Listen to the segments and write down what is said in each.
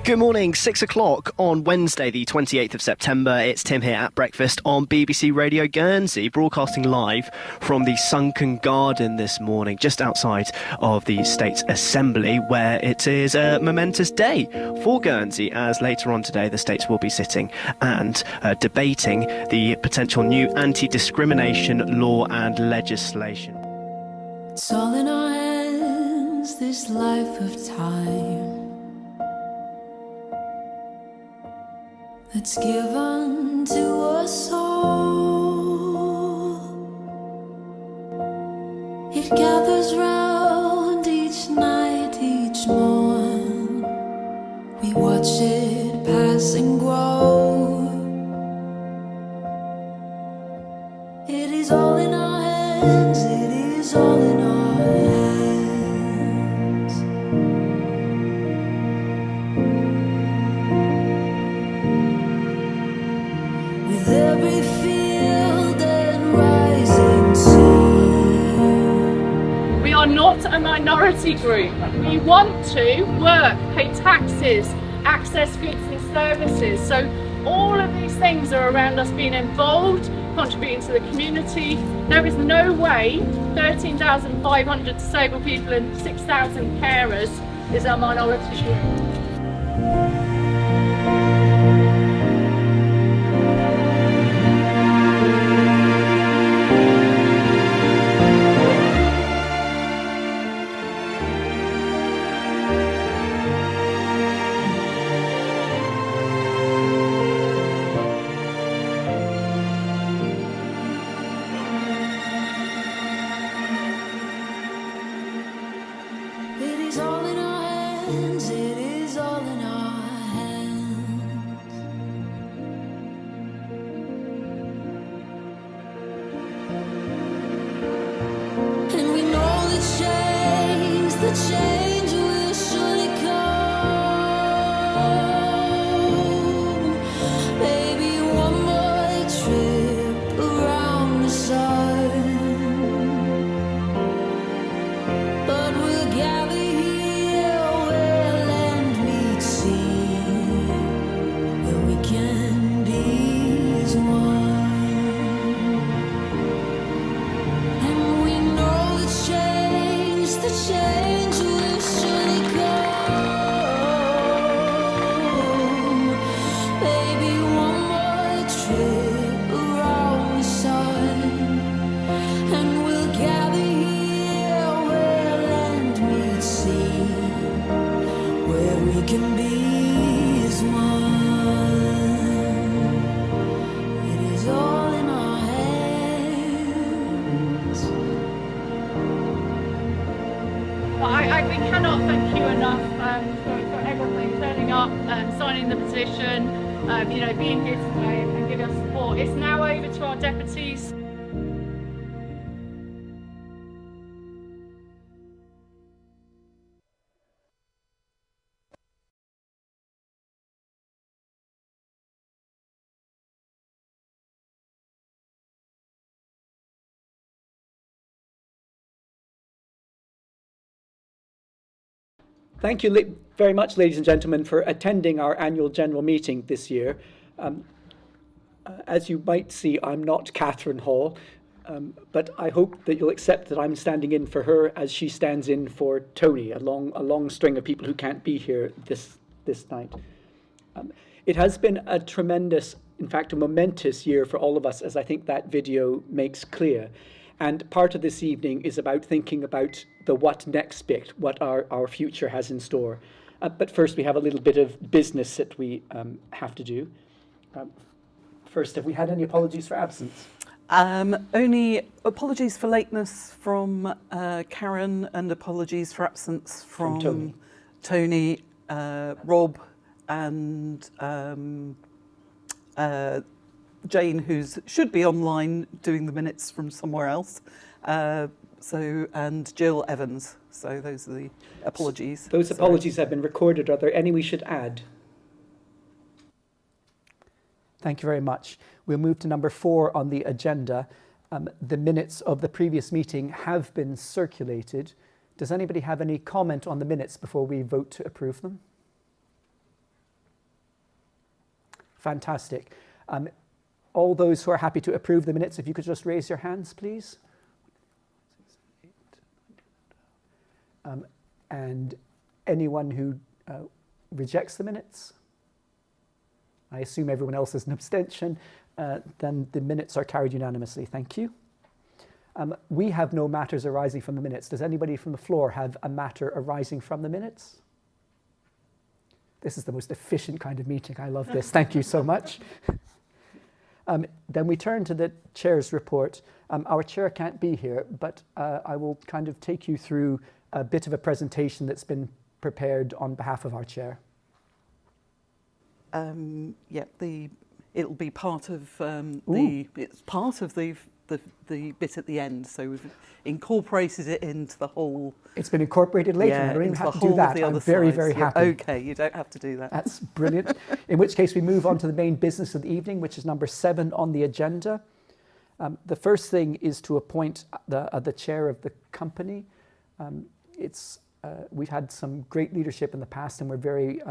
Good morning, 6 o'clock on Wednesday, the 28th of September. It's Tim here at breakfast on BBC Radio Guernsey, broadcasting live from the Sunken Garden this morning, just outside of the State's Assembly, where it is a momentous day for Guernsey, as later on today the States will be sitting and debating the potential new anti-discrimination law and legislation. It's all in our hands, this life of time that's given to us all. It gathers round each night, each morn. We watch it pass and grow. It is all in our hands, it is all in our hands. With every field and rising sea. We are not a minority group. We want to work, pay taxes, access goods and services. So all of these things are around us being involved, contributing to the community. There is no way 13,500 disabled people and 6,000 carers is a minority group. It is all in our hands, it is all in our hands. And we know the change will surely come. Maybe one more trip around the sun. But we'll gather here where land meets sea, where we can be as one. And we know the change will surely come. Maybe one more trip around the sun, and we'll gather here where land meets sea, where we can be as one. It is all in our hands. We cannot thank you enough for everything, turning up, signing the petition, being here today and giving us support. It's now over to our deputies. Thank you very much, ladies and gentlemen, for attending our annual general meeting this year. As you might see, I'm not Catherine Hall, but I hope that you'll accept that I'm standing in for her as she stands in for Tony, a long string of people who can't be here this night. It has been a tremendous, in fact, a momentous year for all of us, as I think that video makes clear. And part of this evening is about thinking about the what next bit, what our future has in store. But first, we have a little bit of business that we have to do. First, have we had any apologies for absence? Only apologies for lateness from Karen and apologies for absence from Tony, Rob and Jane, who should be online doing the minutes from somewhere else, and Jill Evans. So those are the apologies. Those apologies have been recorded. Are there any we should add? Thank you very much. We'll move to number 4 on the agenda. The minutes of the previous meeting have been circulated. Does anybody have any comment on the minutes before we vote to approve them? Fantastic. All those who are happy to approve the minutes, if you could just raise your hands, please. And anyone who rejects the minutes? I assume everyone else is an abstention. Then the minutes are carried unanimously. Thank you. We have no matters arising from the minutes. Does anybody from the floor have a matter arising from the minutes? This is the most efficient kind of meeting. I love this. Thank you so much. Then we turn to the chair's report. Our chair can't be here, but I will kind of take you through a bit of a presentation that's been prepared on behalf of our chair. It'll be part of it's part of the bit at the end, so we've incorporated it into the whole. It's been incorporated later. I don't even have to do that. I'm very, very happy. Okay, you don't have to do that. That's brilliant. In which case we move on to the main business of the evening, which is number 7 on the agenda. The first thing is to appoint the chair of the company. We've had some great leadership in the past, and we're very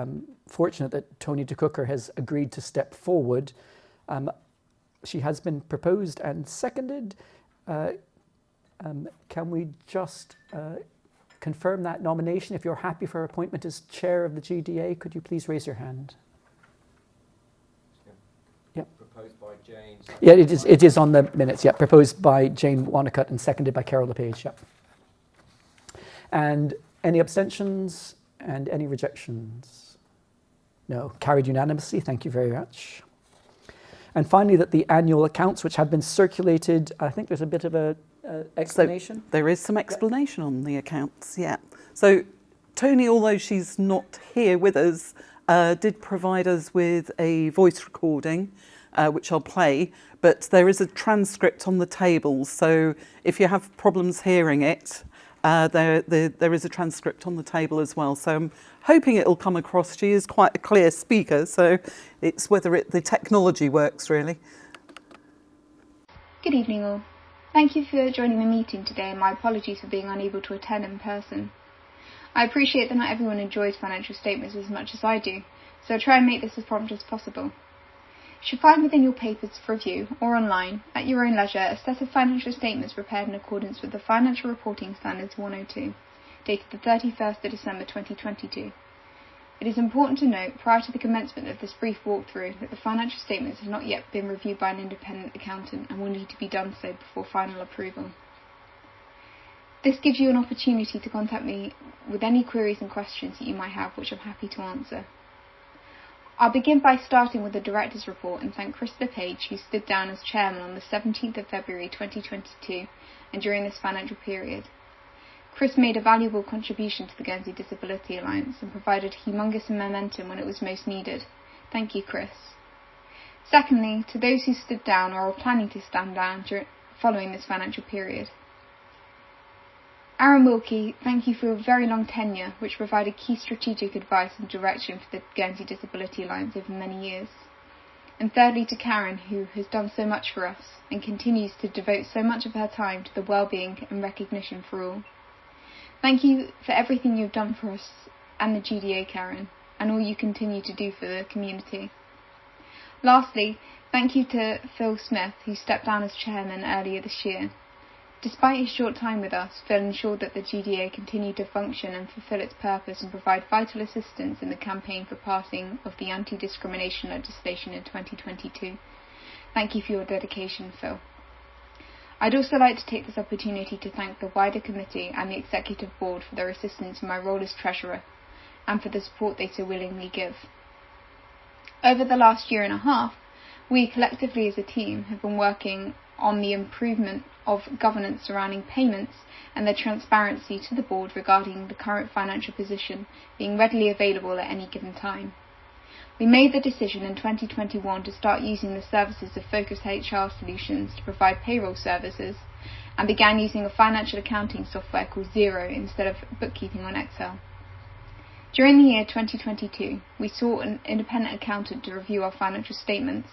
fortunate that Tony de Cooker has agreed to step forward. She has been proposed and seconded. Can we just confirm that nomination? If you're happy for her appointment as chair of the GDA, could you please raise your hand? Yep. Proposed by Jane. Yeah, it is on the minutes. Yeah, proposed by Jane Wanacott and seconded by Carol LePage. Yeah. And any abstentions and any rejections? No. Carried unanimously. Thank you very much. And finally, that the annual accounts, which have been circulated, I think there's a bit of a explanation. So there is some explanation on the accounts, yeah. So Tony, although she's not here with us, did provide us with a voice recording, which I'll play, but there is a transcript on the table. So if you have problems hearing it, there is a transcript on the table as well. So I'm hoping it'll come across. She is quite a clear speaker, so it's whether the technology works, really. Good evening all. Thank you for joining the meeting today, and my apologies for being unable to attend in person. I appreciate that not everyone enjoys financial statements as much as I do, so I'll try and make this as prompt as possible. You should find within your papers for review, or online, at your own leisure, a set of financial statements prepared in accordance with the Financial Reporting Standards 102, dated the 31st of December 2022. It is important to note, prior to the commencement of this brief walkthrough, that the financial statements have not yet been reviewed by an independent accountant and will need to be done so before final approval. This gives you an opportunity to contact me with any queries and questions that you might have, which I'm happy to answer. I'll begin by starting with the Director's Report and thank Chris LePage, who stood down as Chairman on the 17th of February 2022 and during this financial period. Chris made a valuable contribution to the Guernsey Disability Alliance and provided humongous momentum when it was most needed. Thank you, Chris. Secondly, to those who stood down or are planning to stand down following this financial period. Aaron Wilkie, thank you for a very long tenure, which provided key strategic advice and direction for the Guernsey Disability Alliance over many years. And thirdly, to Karen, who has done so much for us and continues to devote so much of her time to the well-being and recognition for all. Thank you for everything you've done for us and the GDA, Karen, and all you continue to do for the community. Lastly, thank you to Phil Smith, who stepped down as chairman earlier this year. Despite his short time with us, Phil ensured that the GDA continued to function and fulfil its purpose and provide vital assistance in the campaign for passing of the anti-discrimination legislation in 2022. Thank you for your dedication, Phil. I'd also like to take this opportunity to thank the wider committee and the executive board for their assistance in my role as treasurer and for the support they so willingly give. Over the last year and a half, we collectively as a team have been working on the improvement of governance surrounding payments and the transparency to the board regarding the current financial position being readily available at any given time. We made the decision in 2021 to start using the services of Focus HR Solutions to provide payroll services and began using a financial accounting software called Xero instead of bookkeeping on Excel. During the year 2022, we sought an independent accountant to review our financial statements,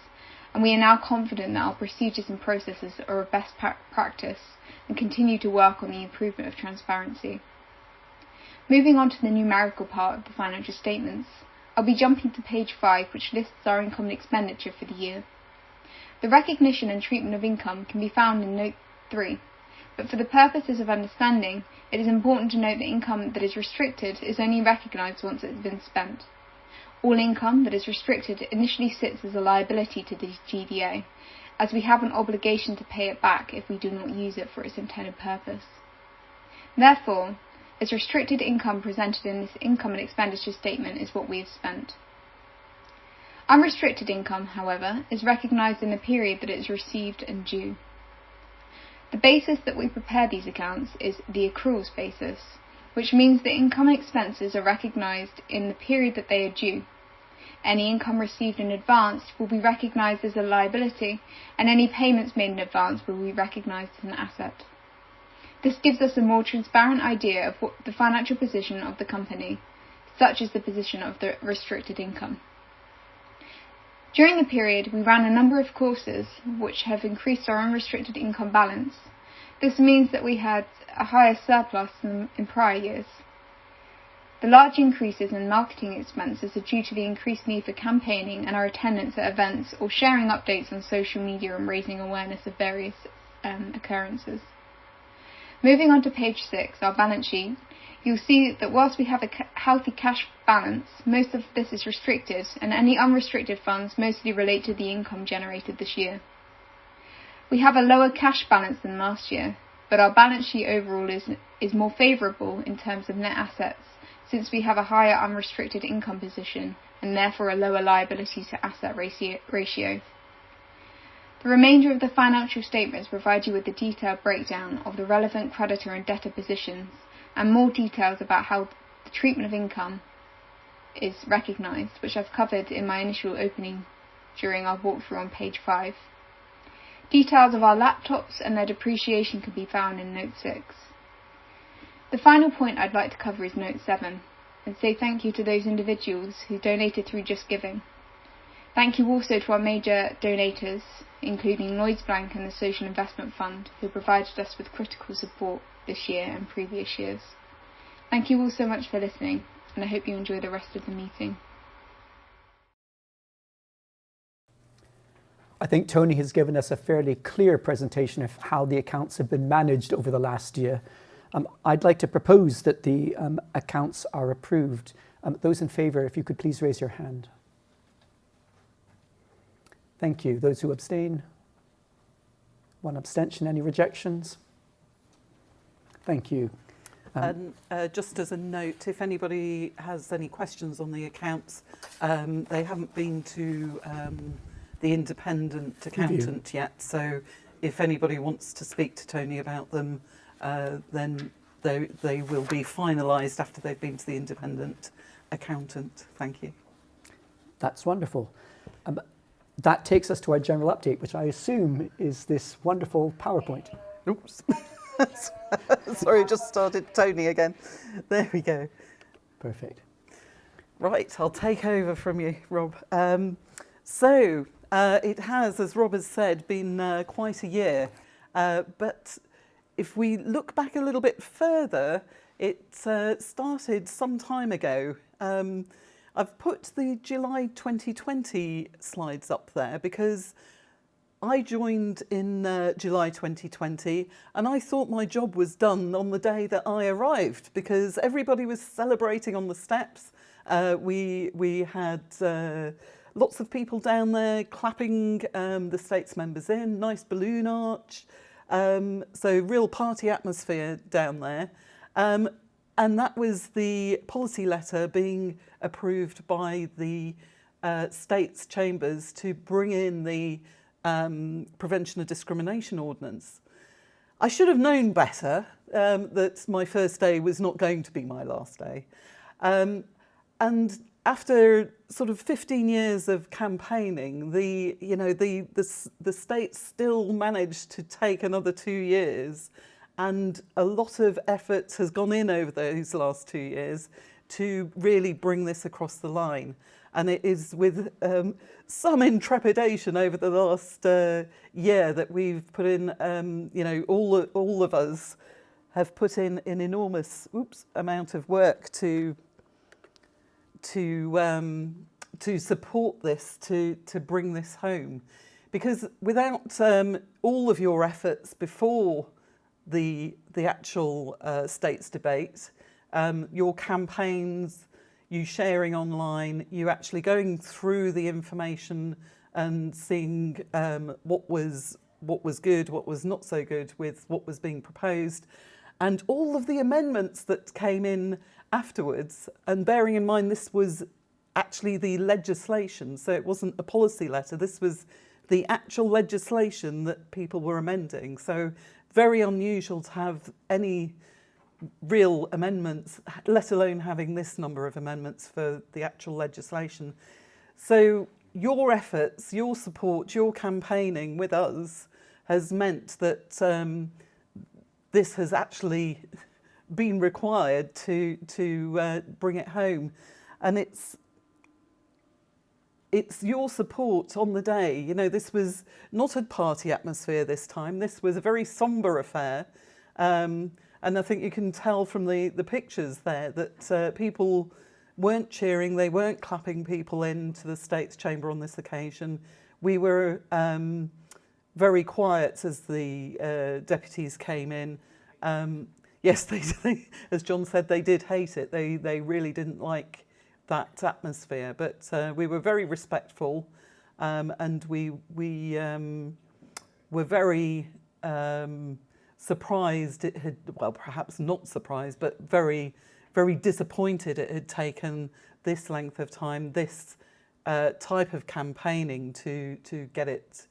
and we are now confident that our procedures and processes are of best practice and continue to work on the improvement of transparency. Moving on to the numerical part of the financial statements, I'll be jumping to page 5, which lists our income and expenditure for the year. The recognition and treatment of income can be found in note 3, but for the purposes of understanding, it is important to note that income that is restricted is only recognised once it has been spent. All income that is restricted initially sits as a liability to the GDA, as we have an obligation to pay it back if we do not use it for its intended purpose. Therefore, as restricted income presented in this income and expenditure statement is what we have spent. Unrestricted income, however, is recognised in the period that it is received and due. The basis that we prepare these accounts is the accruals basis, which means that income and expenses are recognised in the period that they are due. Any income received in advance will be recognised as a liability, and any payments made in advance will be recognised as an asset. This gives us a more transparent idea of what the financial position of the company, such as the position of the restricted income. During the period, we ran a number of courses which have increased our unrestricted income balance. This means that we had a higher surplus than in prior years. The large increases in marketing expenses are due to the increased need for campaigning and our attendance at events or sharing updates on social media and raising awareness of various occurrences. Moving on to page 6, our balance sheet, you'll see that whilst we have a healthy cash balance, most of this is restricted, and any unrestricted funds mostly relate to the income generated this year. We have a lower cash balance than last year, but our balance sheet overall is more favourable in terms of net assets, since we have a higher unrestricted income position and therefore a lower liability to asset ratio. The remainder of the financial statements provide you with a detailed breakdown of the relevant creditor and debtor positions and more details about how the treatment of income is recognised, which I've covered in my initial opening during our walkthrough on page 5. Details of our laptops and their depreciation can be found in note 6. The final point I'd like to cover is note 7, and say thank you to those individuals who donated through Just Giving. Thank you also to our major donators, including Lloyds Bank and the Social Investment Fund, who provided us with critical support this year and previous years. Thank you all so much for listening, and I hope you enjoy the rest of the meeting. I think Tony has given us a fairly clear presentation of how the accounts have been managed over the last year. I'd like to propose that the accounts are approved. Those in favour, if you could please raise your hand. Thank you. Those who abstain? One abstention. Any rejections? Thank you. And just as a note, if anybody has any questions on the accounts, they haven't been to the independent accountant yet. So if anybody wants to speak to Tony about them, then they will be finalised after they've been to the independent accountant. Thank you. That's wonderful. That takes us to our general update, which I assume is this wonderful PowerPoint. Oops. Sorry, just started Tony again. There we go. Perfect. Right, I'll take over from you, Rob. So it has, as Rob has said, been quite a year. But if we look back a little bit further, it started some time ago. I've put the July 2020 slides up there because I joined in July 2020 and I thought my job was done on the day that I arrived because everybody was celebrating on the steps. We had lots of people down there clapping the States members in, nice balloon arch. So real party atmosphere down there. And that was the policy letter being approved by the States Chambers to bring in the Prevention of Discrimination Ordinance. I should have known better that my first day was not going to be my last day. And after sort of 15 years of campaigning, the states still managed to take another 2 yees, and a lot of effort has gone in over those last 2 years to really bring this across the line. And it is with some intrepidation over the last year that we've put in, all of us have put in an enormous amount of work to to support this, to bring this home, because without all of your efforts before the actual states debate, your campaigns, you sharing online, you actually going through the information and seeing what was good, what was not so good with what was being proposed, and all of the amendments that came in afterwards. And bearing in mind this was actually the legislation, so it wasn't a policy letter, this was the actual legislation that people were amending. So very unusual to have any real amendments, let alone having this number of amendments for the actual legislation. So your efforts, your support, your campaigning with us has meant that this has actually been required to bring it home. And it's your support on the day. You know, this was not a party atmosphere this time. This was a very sombre affair. And I think you can tell from the pictures there that people weren't cheering, they weren't clapping people into the States Chamber on this occasion. We were very quiet as the deputies came in. Yes, they, as John said, they did hate it. They really didn't like that atmosphere, but we were very respectful, and we were very surprised it had, well, perhaps not surprised, but very, very disappointed it had taken this length of time, this type of campaigning to get it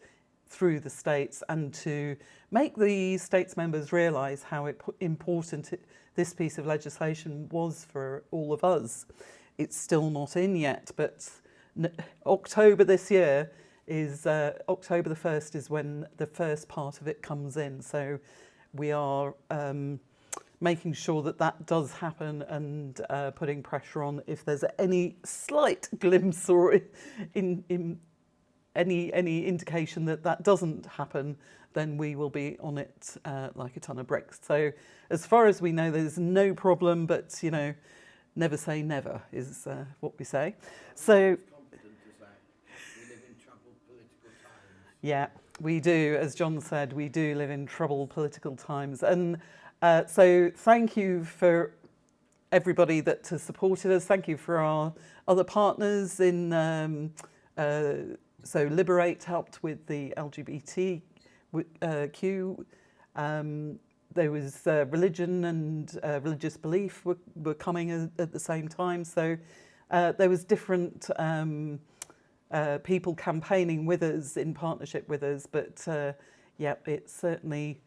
through the States and to make the States members realise how important this piece of legislation was for all of us. It's still not in yet, but October this year is, October the 1st is when the first part of it comes in. So we are making sure that that does happen and putting pressure on. If there's any slight glimpse or in any indication that that doesn't happen, then we will be on it like a ton of bricks. So as far as we know, there's no problem, but, you know, never say never is what we say. So, yeah, we do. As John said, we do live in troubled political times. And so thank you for everybody that has supported us. Thank you for our other partners in, so Liberate helped with the LGBTQ. There was religion and religious belief were coming at the same time. So there was different people campaigning with us in partnership with us. But yeah, it certainly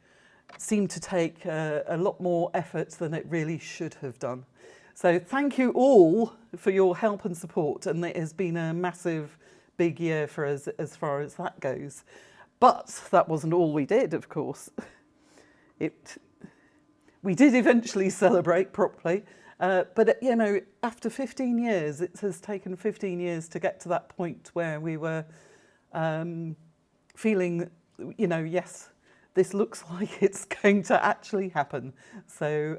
seemed to take a lot more effort than it really should have done. So thank you all for your help and support. And it has been a massive, big year for us as far as that goes. But that wasn't all we did, of course. We did eventually celebrate properly, but you know, after 15 years, it has taken 15 years to get to that point where we were feeling, you know, yes, this looks like it's going to actually happen. So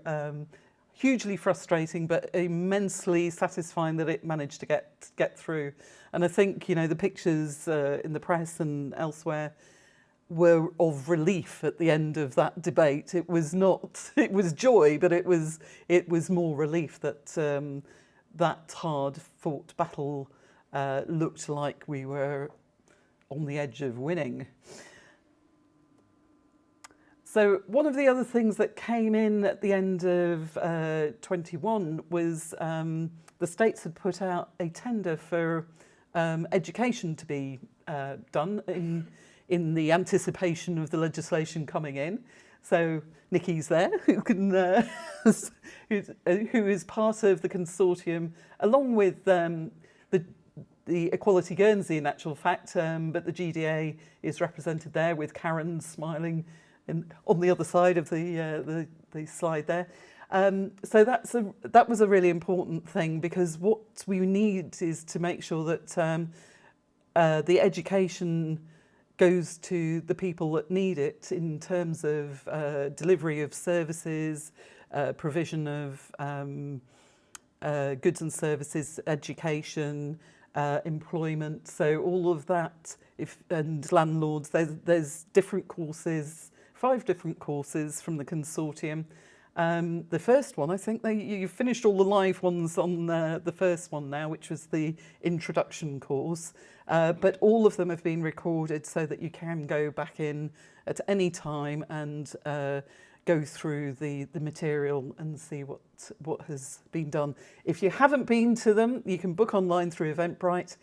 hugely frustrating, but immensely satisfying that it managed to get through. And I think, you know, the pictures in the press and elsewhere were of relief at the end of that debate. It was not, it was joy, but it was more relief that that hard-fought battle looked like we were on the edge of winning. So one of the other things that came in at the end of 21 was the States had put out a tender for education to be done in the anticipation of the legislation coming in. So Nikki's there, who is part of the consortium, along with the Equality Guernsey, in actual fact, but the GDA is represented there with Karen smiling on the other side of the slide there. So that was a really important thing, because what we need is to make sure that the education goes to the people that need it in terms of delivery of services, provision of goods and services, education, employment. So all of that, and landlords. There's different courses, 5 different courses from the consortium. The first one, I think you finished all the live ones on the first one now, which was the introduction course. But all of them have been recorded so that you can go back in at any time and go through the material and see what has been done. If you haven't been to them, you can book online through Eventbrite.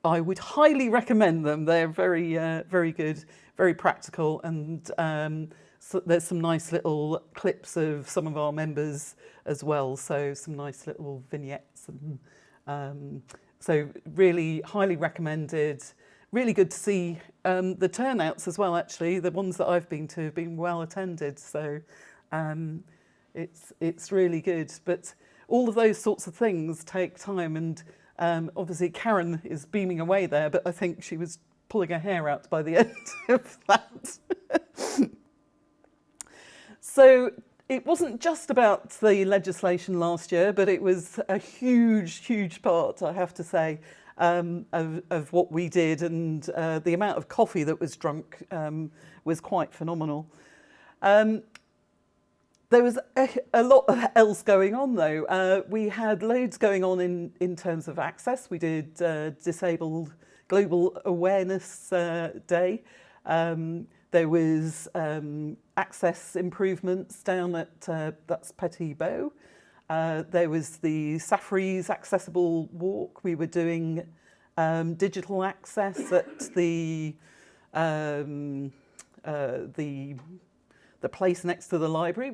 I would highly recommend them. They're very, very good, very practical, and so there's some nice little clips of some of our members as well. So some nice little vignettes, and so really highly recommended. Really good to see the turnouts as well. Actually, the ones that I've been to have been well attended. So it's really good. But all of those sorts of things take time, and obviously Karen is beaming away there, but I think she was pulling her hair out by the end of that. So it wasn't just about the legislation last year, but it was a huge, huge part, I have to say, of what we did, and the amount of coffee that was drunk was quite phenomenal. There was a lot else going on, though. We had loads going on in terms of access. We did Disabled Global Awareness Day. There was access improvements down at, that's Petit Bow. There was the Safri's Accessible Walk. We were doing digital access at the place next to the library.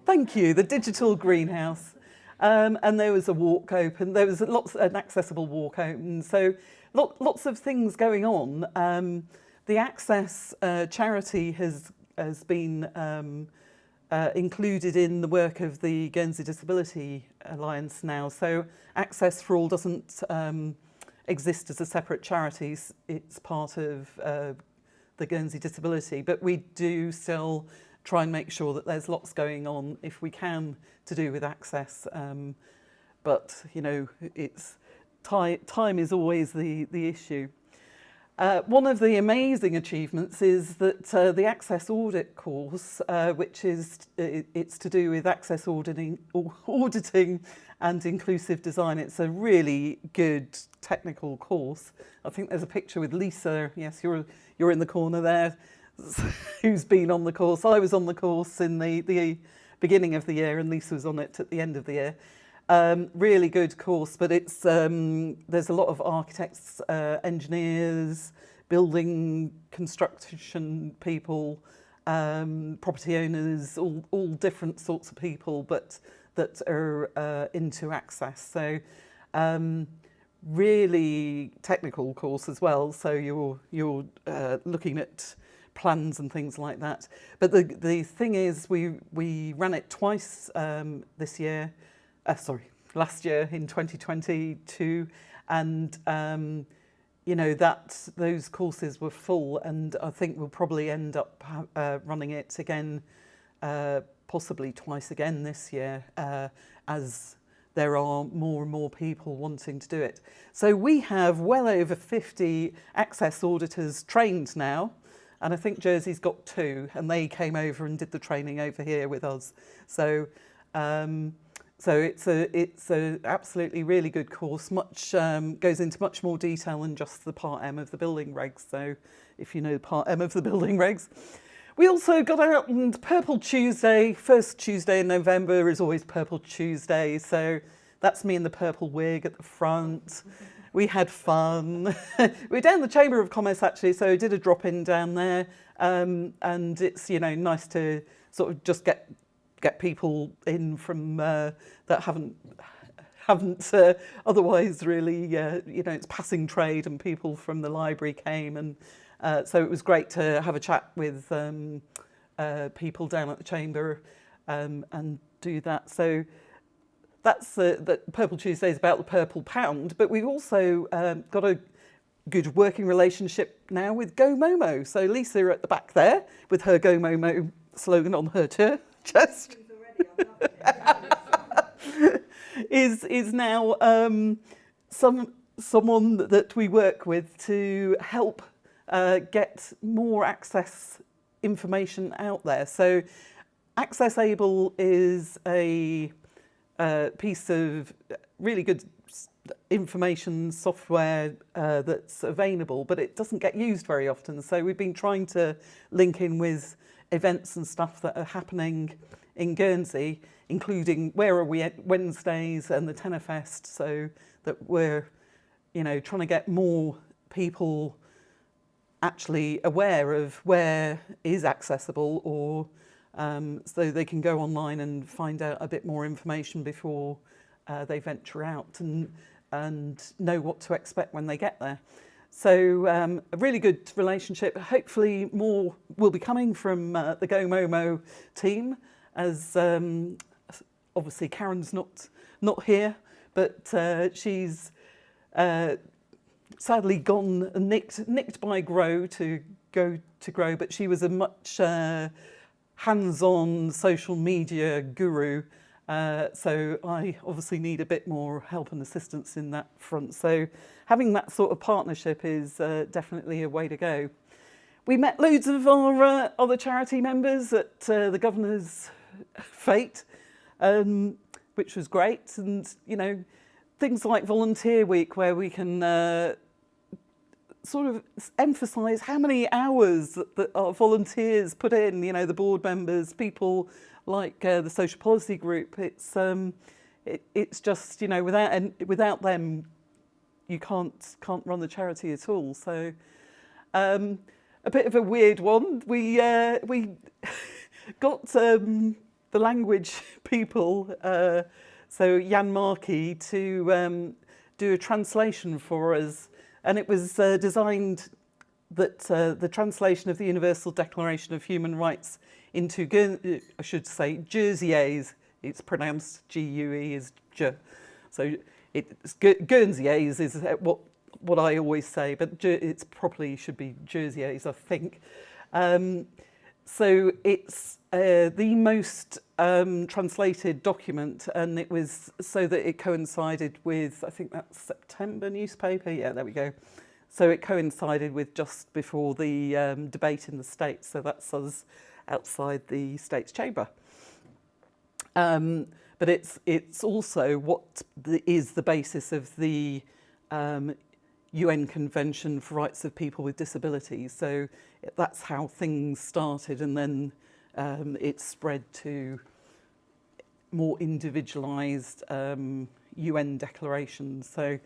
Thank you, the digital greenhouse. And there was a walk open. There was an accessible walk open. So lots of things going on. The Access charity has been included in the work of the Guernsey Disability Alliance now. So Access for All doesn't exist as a separate charity. It's part of the Guernsey Disability, but we do still try and make sure that there's lots going on, if we can, to do with access. But, you know, it's time is always the issue. One of the amazing achievements is that the Access Audit course, which it's to do with access auditing and inclusive design. It's a really good technical course. I think there's a picture with Lisa. Yes, you're in the corner there. Who's been on the course? I was on the course in the beginning of the year, and Lisa was on it at the end of the year. Really good course, but it's there's a lot of architects, engineers, building construction people, property owners, all different sorts of people, but that are into access. So really technical course as well. So you're looking at plans and things like that. But the thing is, we ran it twice this year. Last year in 2022, and you know, those courses were full, and I think we'll probably end up running it again, possibly twice again this year, as there are more and more people wanting to do it. So we have well over 50 access auditors trained now, and I think Jersey's got 2, and they came over and did the training over here with us. So. So it's a absolutely really good course. Much goes into much more detail than just the Part M of the building regs. So if you know Part M of the building regs. We also got out on Purple Tuesday. First Tuesday in November is always Purple Tuesday. So that's me in the purple wig at the front. We had fun. We're down the Chamber of Commerce actually, so I did a drop-in down there. And it's, you know, nice to sort of just get people in from that haven't otherwise really, you know, it's passing trade, and people from the library came, and so it was great to have a chat with people down at the Chamber and do that. So that's that Purple Tuesday is about the Purple Pound, but we've also got a good working relationship now with Go Momo. So Lisa at the back there with her Go Momo slogan on her chest. is now someone that we work with to help get more access information out there. So Access Able is a piece of really good information software that's available, but it doesn't get used very often. So we've been trying to link in with events and stuff that are happening in Guernsey, including Where Are We Wednesdays and the Tenor Fest, so that we're, trying to get more people actually aware of where is accessible, or so they can go online and find out a bit more information before they venture out and know what to expect when they get there. So a really good relationship. Hopefully more will be coming from the Go Momo team, as obviously Karen's not here, but she's sadly gone and nicked by Grow to go to Grow, but she was a much hands-on social media guru. So I obviously need a bit more help and assistance in that front. So having that sort of partnership is definitely a way to go. We met loads of our other charity members at the Governor's Fete, which was great. And, things like Volunteer Week, where we can sort of emphasise how many hours that our volunteers put in, the board members, people like the social policy group. It's just, without them, you can't run the charity at all. So a bit of a weird one. We got the language people, so Jan Markey, to do a translation for us, and it was designed that the translation of the Universal Declaration of Human Rights into, I should say, Jerseyese. It's pronounced G-U-E is J. So it's Guernseyese is what I always say, but it's probably should be Jerseyese, I think. So it's the most translated document, and it was so that it coincided with, I think that's September newspaper. Yeah, there we go. So it coincided with just before the debate in the States. So that's us outside the States Chamber. But it's also what is the basis of the UN Convention for Rights of People with Disabilities. So that's how things started, and then it spread to more individualised UN declarations. So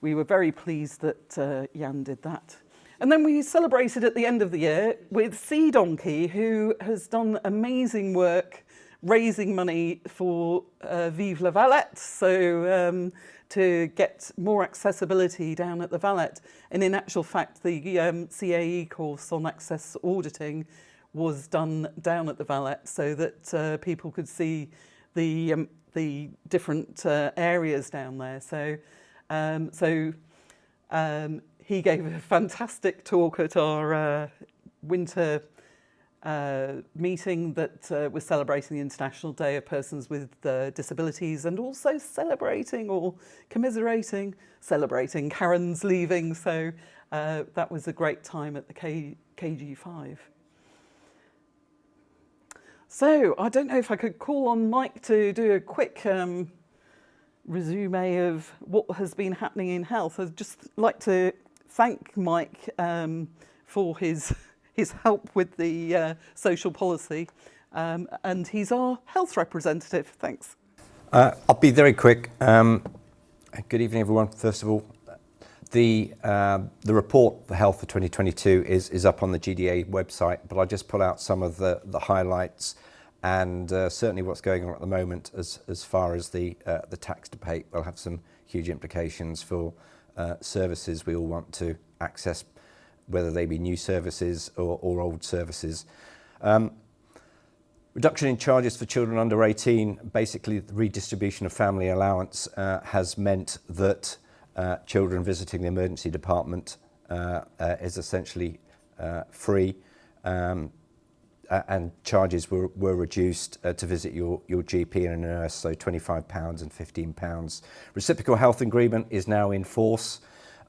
we were very pleased that Jan did that. And then we celebrated at the end of the year with Sea Donkey, who has done amazing work raising money for Vive la Valette, so to get more accessibility down at the Valette. And in actual fact, the CAE course on access auditing was done down at the Valette, so that people could see the different areas down there. So he gave a fantastic talk at our winter meeting that was celebrating the International Day of Persons with Disabilities, and also celebrating Karen's leaving. So that was a great time at the KG5. So I don't know if I could call on Mike to do a quick resume of what has been happening in health. I'd just like to thank Mike for his help with the social policy, and he's our health representative. Thanks. I'll be very quick. Good evening, everyone. First of all, the report for health for 2022 is up on the GDA website, but I'll just pull out some of the highlights, and certainly what's going on at the moment as far as the tax debate will have some huge implications for services we all want to access, whether they be new services or old services. Reduction in charges for children under 18, basically the redistribution of family allowance has meant that children visiting the emergency department is essentially free. and charges were reduced to visit your GP and a nurse, so £25 and £15. Reciprocal health agreement is now in force.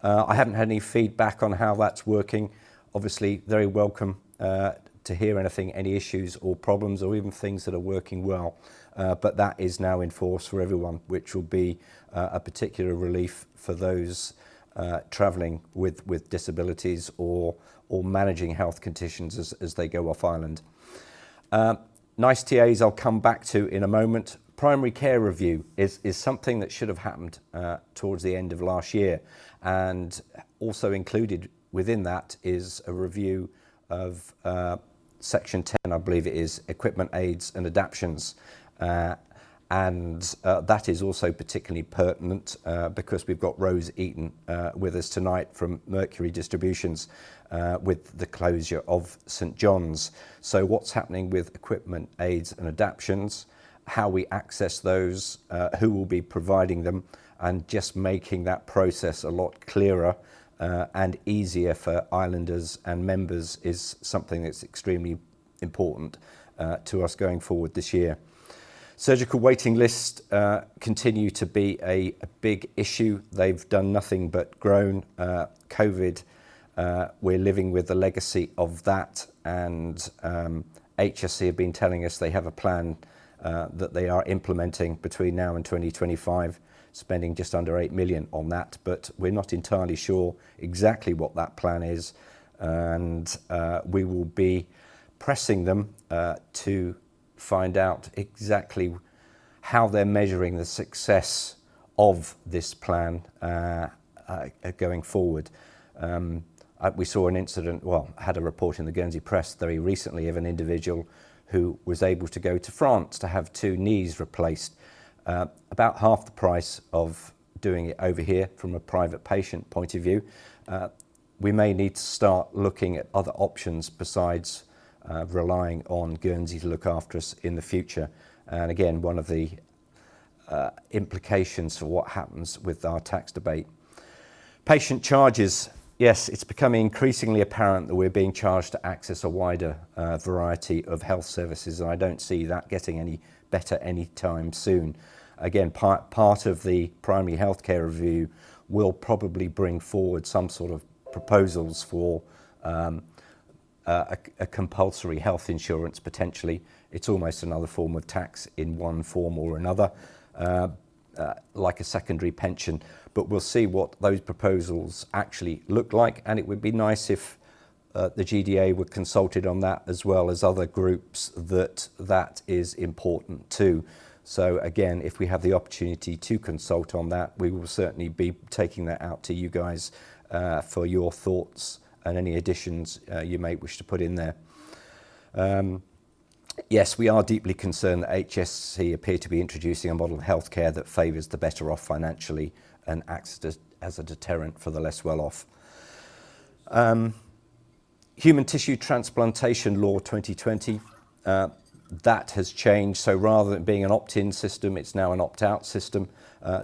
I haven't had any feedback on how that's working. Obviously, very welcome to hear anything, any issues or problems, or even things that are working well. But that is now in force for everyone, which will be a particular relief for those travelling with disabilities or managing health conditions as they go off island. Nice TAs I'll come back to in a moment. Primary care review is something that should have happened towards the end of last year, and also included within that is a review of Section 10, I believe it is, equipment aids and adaptions. And that is also particularly pertinent because we've got Rose Eaton with us tonight from Mercury Distributions with the closure of St John's. So what's happening with equipment aids and adaptions, how we access those, who will be providing them, and just making that process a lot clearer and easier for islanders and members is something that's extremely important to us going forward this year. Surgical waiting lists continue to be a big issue. They've done nothing but grown. COVID, we're living with the legacy of that, and HSC have been telling us they have a plan that they are implementing between now and 2025, spending just under 8 million on that, but we're not entirely sure exactly what that plan is, and we will be pressing them to find out exactly how they're measuring the success of this plan going forward. We saw an incident, had a report in the Guernsey press very recently of an individual who was able to go to France to have 2 knees replaced, about half the price of doing it over here from a private patient point of view. We may need to start looking at other options besides relying on Guernsey to look after us in the future. And again, one of the implications for what happens with our tax debate. Patient charges. Yes, it's becoming increasingly apparent that we're being charged to access a wider variety of health services, and I don't see that getting any better anytime soon. Again, part of the primary healthcare review will probably bring forward some sort of proposals for a compulsory health insurance potentially. It's almost another form of tax in one form or another, like a secondary pension. But we'll see what those proposals actually look like, and it would be nice if the GDA were consulted on that, as well as other groups that is important too. So again, if we have the opportunity to consult on that, we will certainly be taking that out to you guys for your thoughts and any additions you may wish to put in there. Yes, we are deeply concerned that HSC appear to be introducing a model of healthcare that favours the better off financially and acts as a deterrent for the less well off. Human tissue transplantation law 2020, that has changed. So rather than being an opt-in system, it's now an opt-out system.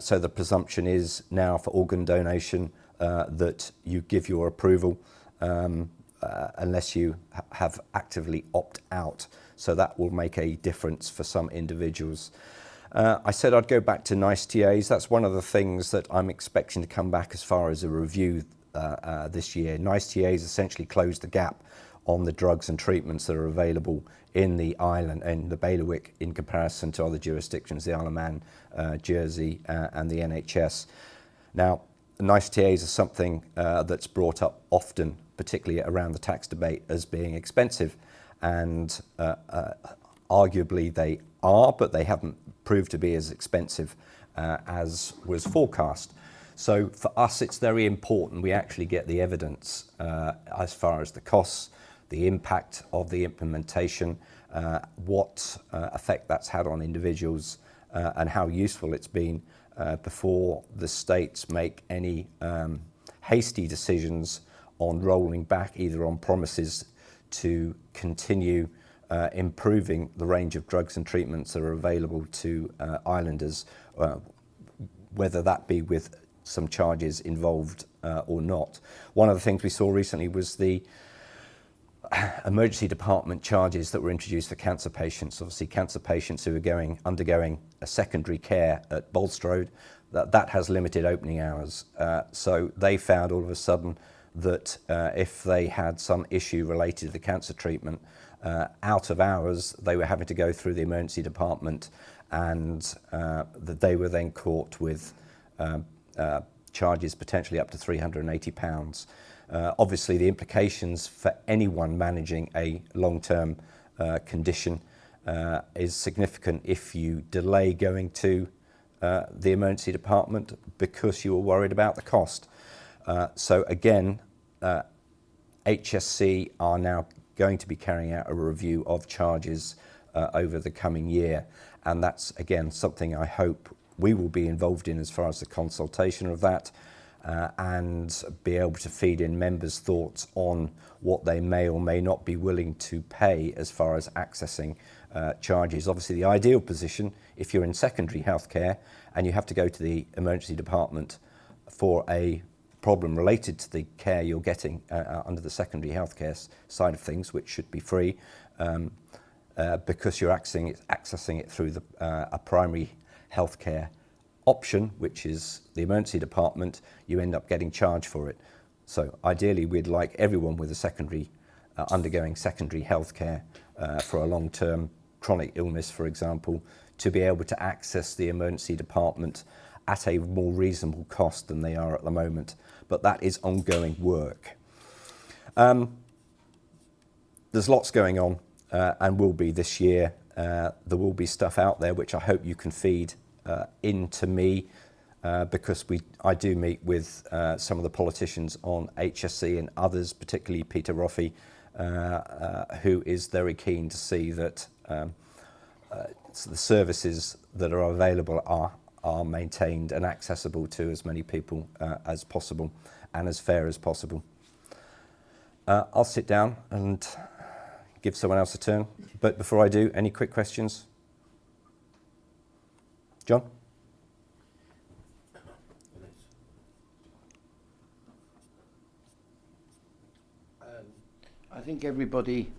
So the presumption is now for organ donation that you give your approval unless you have actively opt out. So that will make a difference for some individuals. I said I'd go back to nice TAs. That's one of the things that I'm expecting to come back as far as a review this year. Nice TAs essentially close the gap on the drugs and treatments that are available in the island and the bailiwick in comparison to other jurisdictions, the Isle of Man, Jersey and the NHS. Now, nice TAs are something that's brought up often, particularly around the tax debate, as being expensive, and arguably they are, but they haven't proved to be as expensive as was forecast. So for us, it's very important we actually get the evidence as far as the costs, the impact of the implementation, what effect that's had on individuals, and how useful it's been before the states make any hasty decisions on rolling back either on promises to continue improving the range of drugs and treatments that are available to islanders, whether that be with some charges involved or not. One of the things we saw recently was the emergency department charges that were introduced for cancer patients. Obviously, cancer patients who are undergoing a secondary care at Bulstrode, that has limited opening hours. So they found all of a sudden that if they had some issue related to the cancer treatment, out of hours, they were having to go through the emergency department, and that they were then caught with charges potentially up to £380. Obviously, the implications for anyone managing a long-term condition is significant if you delay going to the emergency department because you were worried about the cost. So again, HSC are now going to be carrying out a review of charges over the coming year, and that's again something I hope we will be involved in as far as the consultation of that, and be able to feed in members' thoughts on what they may or may not be willing to pay as far as accessing charges. Obviously, the ideal position, if you're in secondary healthcare and you have to go to the emergency department for a problem related to the care you're getting under the secondary healthcare side of things, which should be free, because you're accessing it through a primary healthcare option, which is the emergency department, you end up getting charged for it. So ideally, we'd like everyone with a secondary, undergoing secondary healthcare for a long-term chronic illness, for example, to be able to access the emergency department at a more reasonable cost than they are at the moment. But that is ongoing work. There's lots going on, and will be this year. There will be stuff out there which I hope you can feed into me, because I do meet with some of the politicians on HSC and others, particularly Peter Roffey, who is very keen to see that the services that are available are maintained and accessible to as many people as possible and as fair as possible. I'll sit down and give someone else a turn, but before I do, any quick questions? John? I think everybody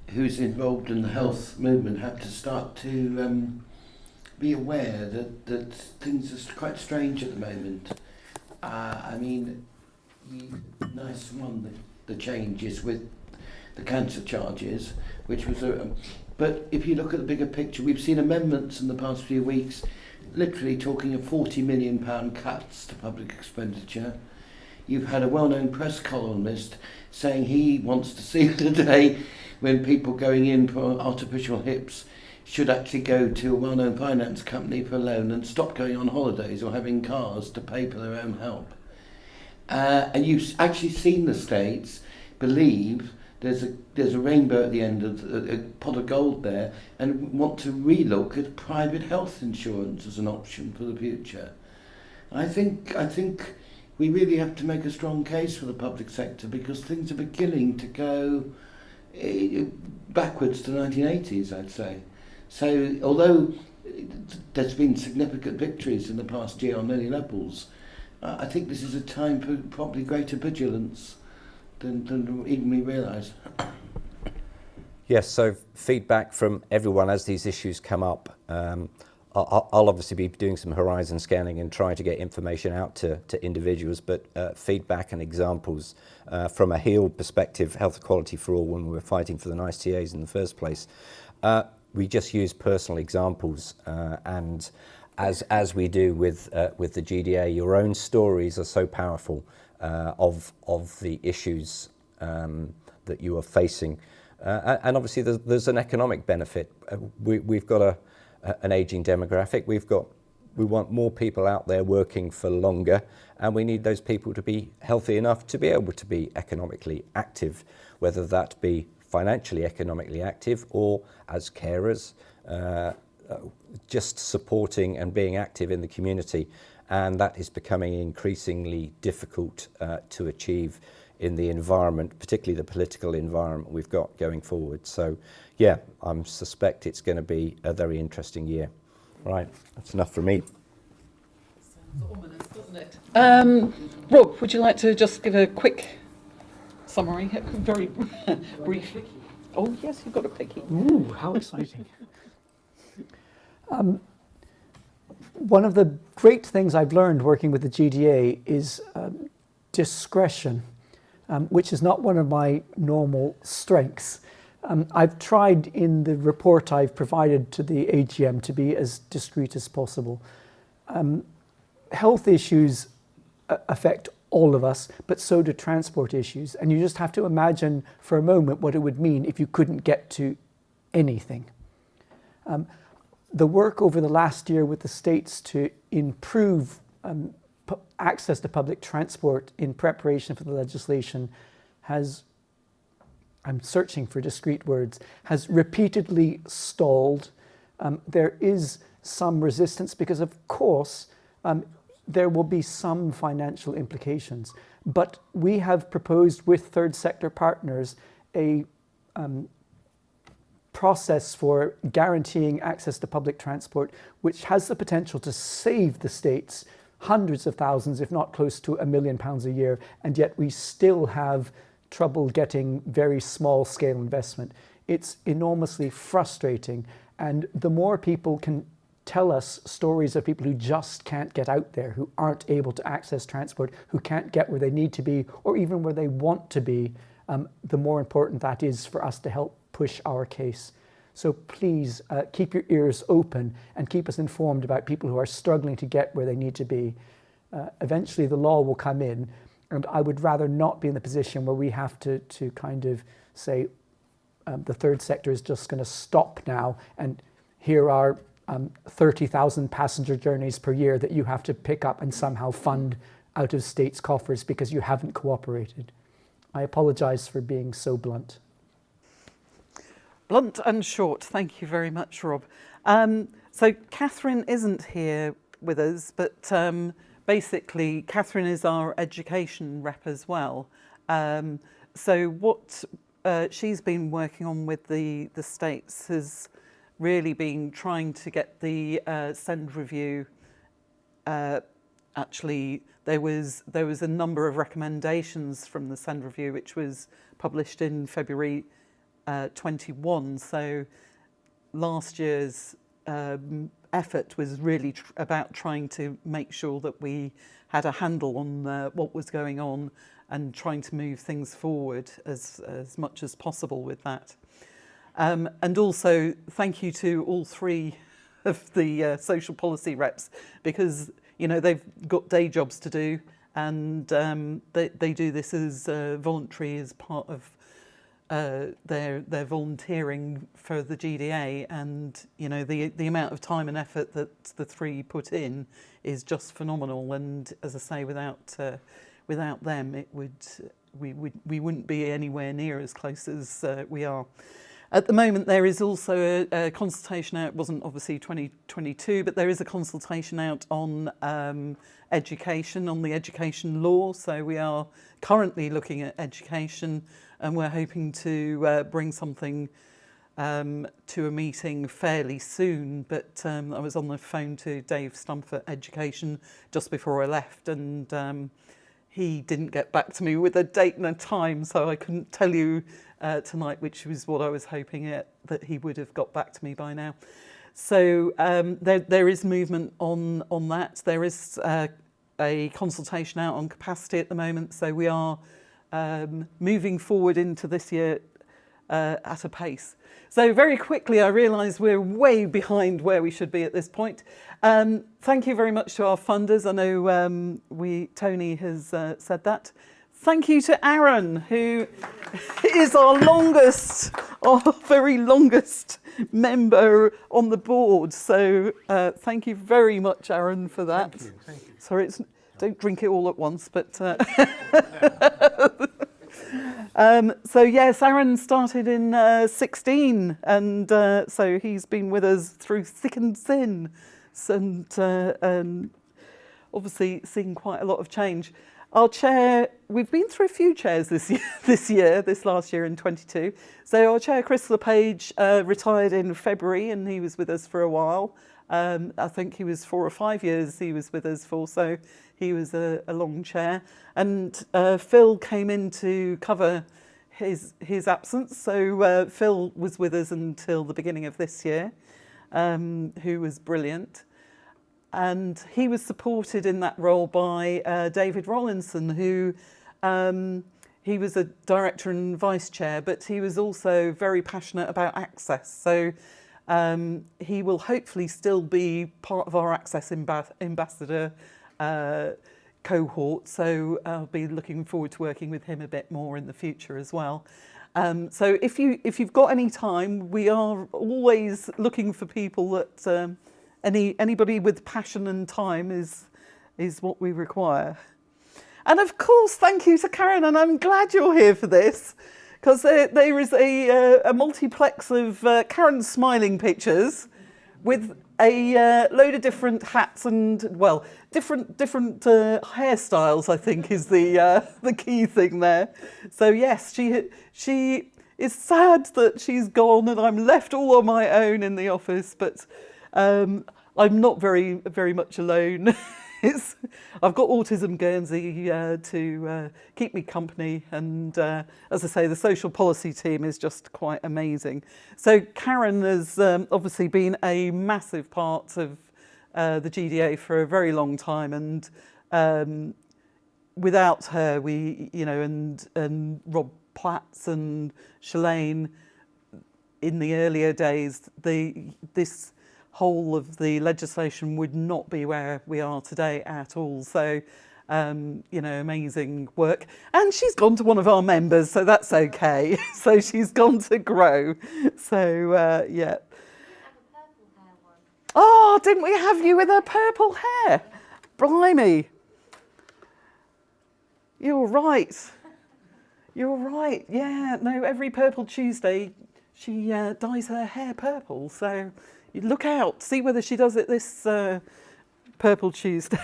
who's involved in the health movement have to start to be aware that things are quite strange at the moment. I mean, nice one, the changes with the cancer charges, which was but if you look at the bigger picture, we've seen amendments in the past few weeks literally talking of £40 million cuts to public expenditure. You've had a well-known press columnist saying he wants to see the day when people going in for artificial hips should actually go to a well-known finance company for a loan and stop going on holidays or having cars to pay for their own help. And you've actually seen the states believe there's a rainbow at the end of a pot of gold there, and want to relook at private health insurance as an option for the future. I think we really have to make a strong case for the public sector, because things are beginning to go backwards to the 1980s, I'd say. So although there's been significant victories in the past year on many levels, I think this is a time for probably greater vigilance than even we realise. Yes, so feedback from everyone as these issues come up. I'll obviously be doing some horizon scanning and trying to get information out to individuals, but feedback and examples from a HEAL perspective, health equality for all, when we were fighting for the nice TAs in the first place. We just use personal examples, and as we do with the GDA, your own stories are so powerful of the issues that you are facing. And obviously there's an economic benefit. We've got an aging demographic. We want more people out there working for longer, and we need those people to be healthy enough to be able to be economically active, whether that be financially economically active or as carers, just supporting and being active in the community. And that is becoming increasingly difficult to achieve in the environment, particularly the political environment we've got going forward. So yeah, I suspect it's going to be a very interesting year. Right, that's enough for me. Sounds ominous, doesn't it? Rob, would you like to just give a quick summary, very brief. Oh yes, you've got a picky. Ooh, how exciting. One of the great things I've learned working with the GDA is discretion, which is not one of my normal strengths. I've tried in the report I've provided to the AGM to be as discreet as possible. Health issues affect all of us, but so do transport issues. And you just have to imagine for a moment what it would mean if you couldn't get to anything. The work over the last year with the states to improve access to public transport in preparation for the legislation has, I'm searching for discrete words, has repeatedly stalled. There is some resistance because, of course, there will be some financial implications. But we have proposed with third sector partners a process for guaranteeing access to public transport, which has the potential to save the states hundreds of thousands, if not close to £1 million a year, and yet we still have trouble getting very small scale investment. It's enormously frustrating, and the more people can tell us stories of people who just can't get out there, who aren't able to access transport, who can't get where they need to be, or even where they want to be, the more important that is for us to help push our case. So please keep your ears open and keep us informed about people who are struggling to get where they need to be. Eventually the law will come in, and I would rather not be in the position where we have to kind of say the third sector is just going to stop now, and here are 30,000 passenger journeys per year that you have to pick up and somehow fund out of states' coffers because you haven't cooperated. I apologise for being so blunt. Blunt and short. Thank you very much, Rob. So Catherine isn't here with us, but basically Catherine is our education rep as well. So what she's been working on with the states has really been trying to get the SEND review. Actually, there was a number of recommendations from the SEND review, which was published in February 21. So last year's effort was really about trying to make sure that we had a handle on what was going on and trying to move things forward as much as possible with that. And also thank you to all three of the social policy reps, because they've got day jobs to do, and they do this as voluntary as part of their volunteering for the GDA, and the amount of time and effort that the three put in is just phenomenal. And as I say, without them, we wouldn't be anywhere near as close as we are. At the moment, there is also a consultation out. It wasn't obviously 2022, but there is a consultation out on education, on the education law. So we are currently looking at education, and we're hoping to bring something to a meeting fairly soon. But I was on the phone to Dave Stump at Education just before I left, and he didn't get back to me with a date and a time, so I couldn't tell you tonight, which was what I was hoping that he would have got back to me by now. So there is movement on that. There is a consultation out on capacity at the moment, so we are moving forward into this year at a pace. So very quickly, I realise we're way behind where we should be at this point. Thank you very much to our funders. I know Tony has said that. Thank you to Aaron, who is our very longest member on the board. So thank you very much, Aaron, for that. Thank you. Sorry, don't drink it all at once, but... So yes, Aaron started in 16, and so he's been with us through thick and thin, and obviously seen quite a lot of change. Our chair, we've been through a few chairs this last year in 22. So our chair, Chris LePage, retired in February, and he was with us for a while. I think he was 4 or 5 years he was with us for, so he was a long chair. And Phil came in to cover his absence, so Phil was with us until the beginning of this year, who was brilliant. And he was supported in that role by David Rollinson, who he was a director and vice chair, but he was also very passionate about access. So he will hopefully still be part of our Access Ambassador cohort. So I'll be looking forward to working with him a bit more in the future as well. So if you've got any time, we are always looking for people that anybody with passion and time is what we require. And of course, thank you to Karen, and I'm glad you're here for this, because there is a multiplex of Karen's smiling pictures with a load of different hats and, well, different hairstyles, I think, is the key thing there. So yes, she is sad that she's gone and I'm left all on my own in the office, but I'm not very much alone. I've got Autism Guernsey to keep me company, and as I say, the social policy team is just quite amazing. So Karen has obviously been a massive part of the GDA for a very long time, and without her, and Rob Platts and Shalane in the earlier days, this whole of the legislation would not be where we are today at all. So, amazing work. And she's gone to one of our members, so that's okay. So she's gone to Grow. So, yeah. Oh, didn't we have you with her purple hair? Blimey. You're right. You're right. Yeah, no, every Purple Tuesday, she dyes her hair purple. So you look out, see whether she does it this Purple Tuesday.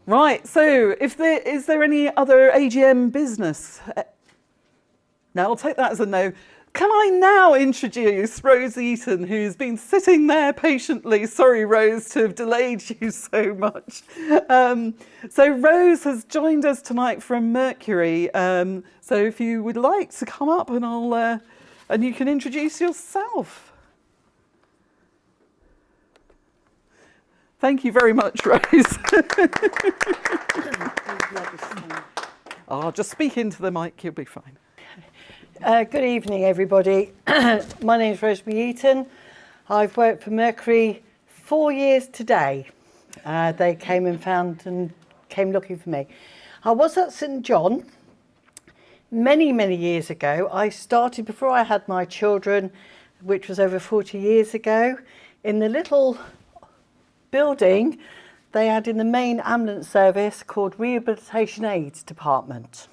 Right, so is there any other AGM business? No, I'll take that as a no. Can I now introduce Rose Eaton, who's been sitting there patiently? Sorry, Rose, to have delayed you so much. So Rose has joined us tonight from Mercury. So if you would like to come up, and and you can introduce yourself. Thank you very much, Rose. Just speak into the mic, you'll be fine. Good evening, everybody. My name is Rosemary Eaton. I've worked for Mercury 4 years today. They came and came looking for me. I was at St John many, many years ago. I started before I had my children, which was over 40 years ago, in the little building they had in the main ambulance service called Rehabilitation Aids Department.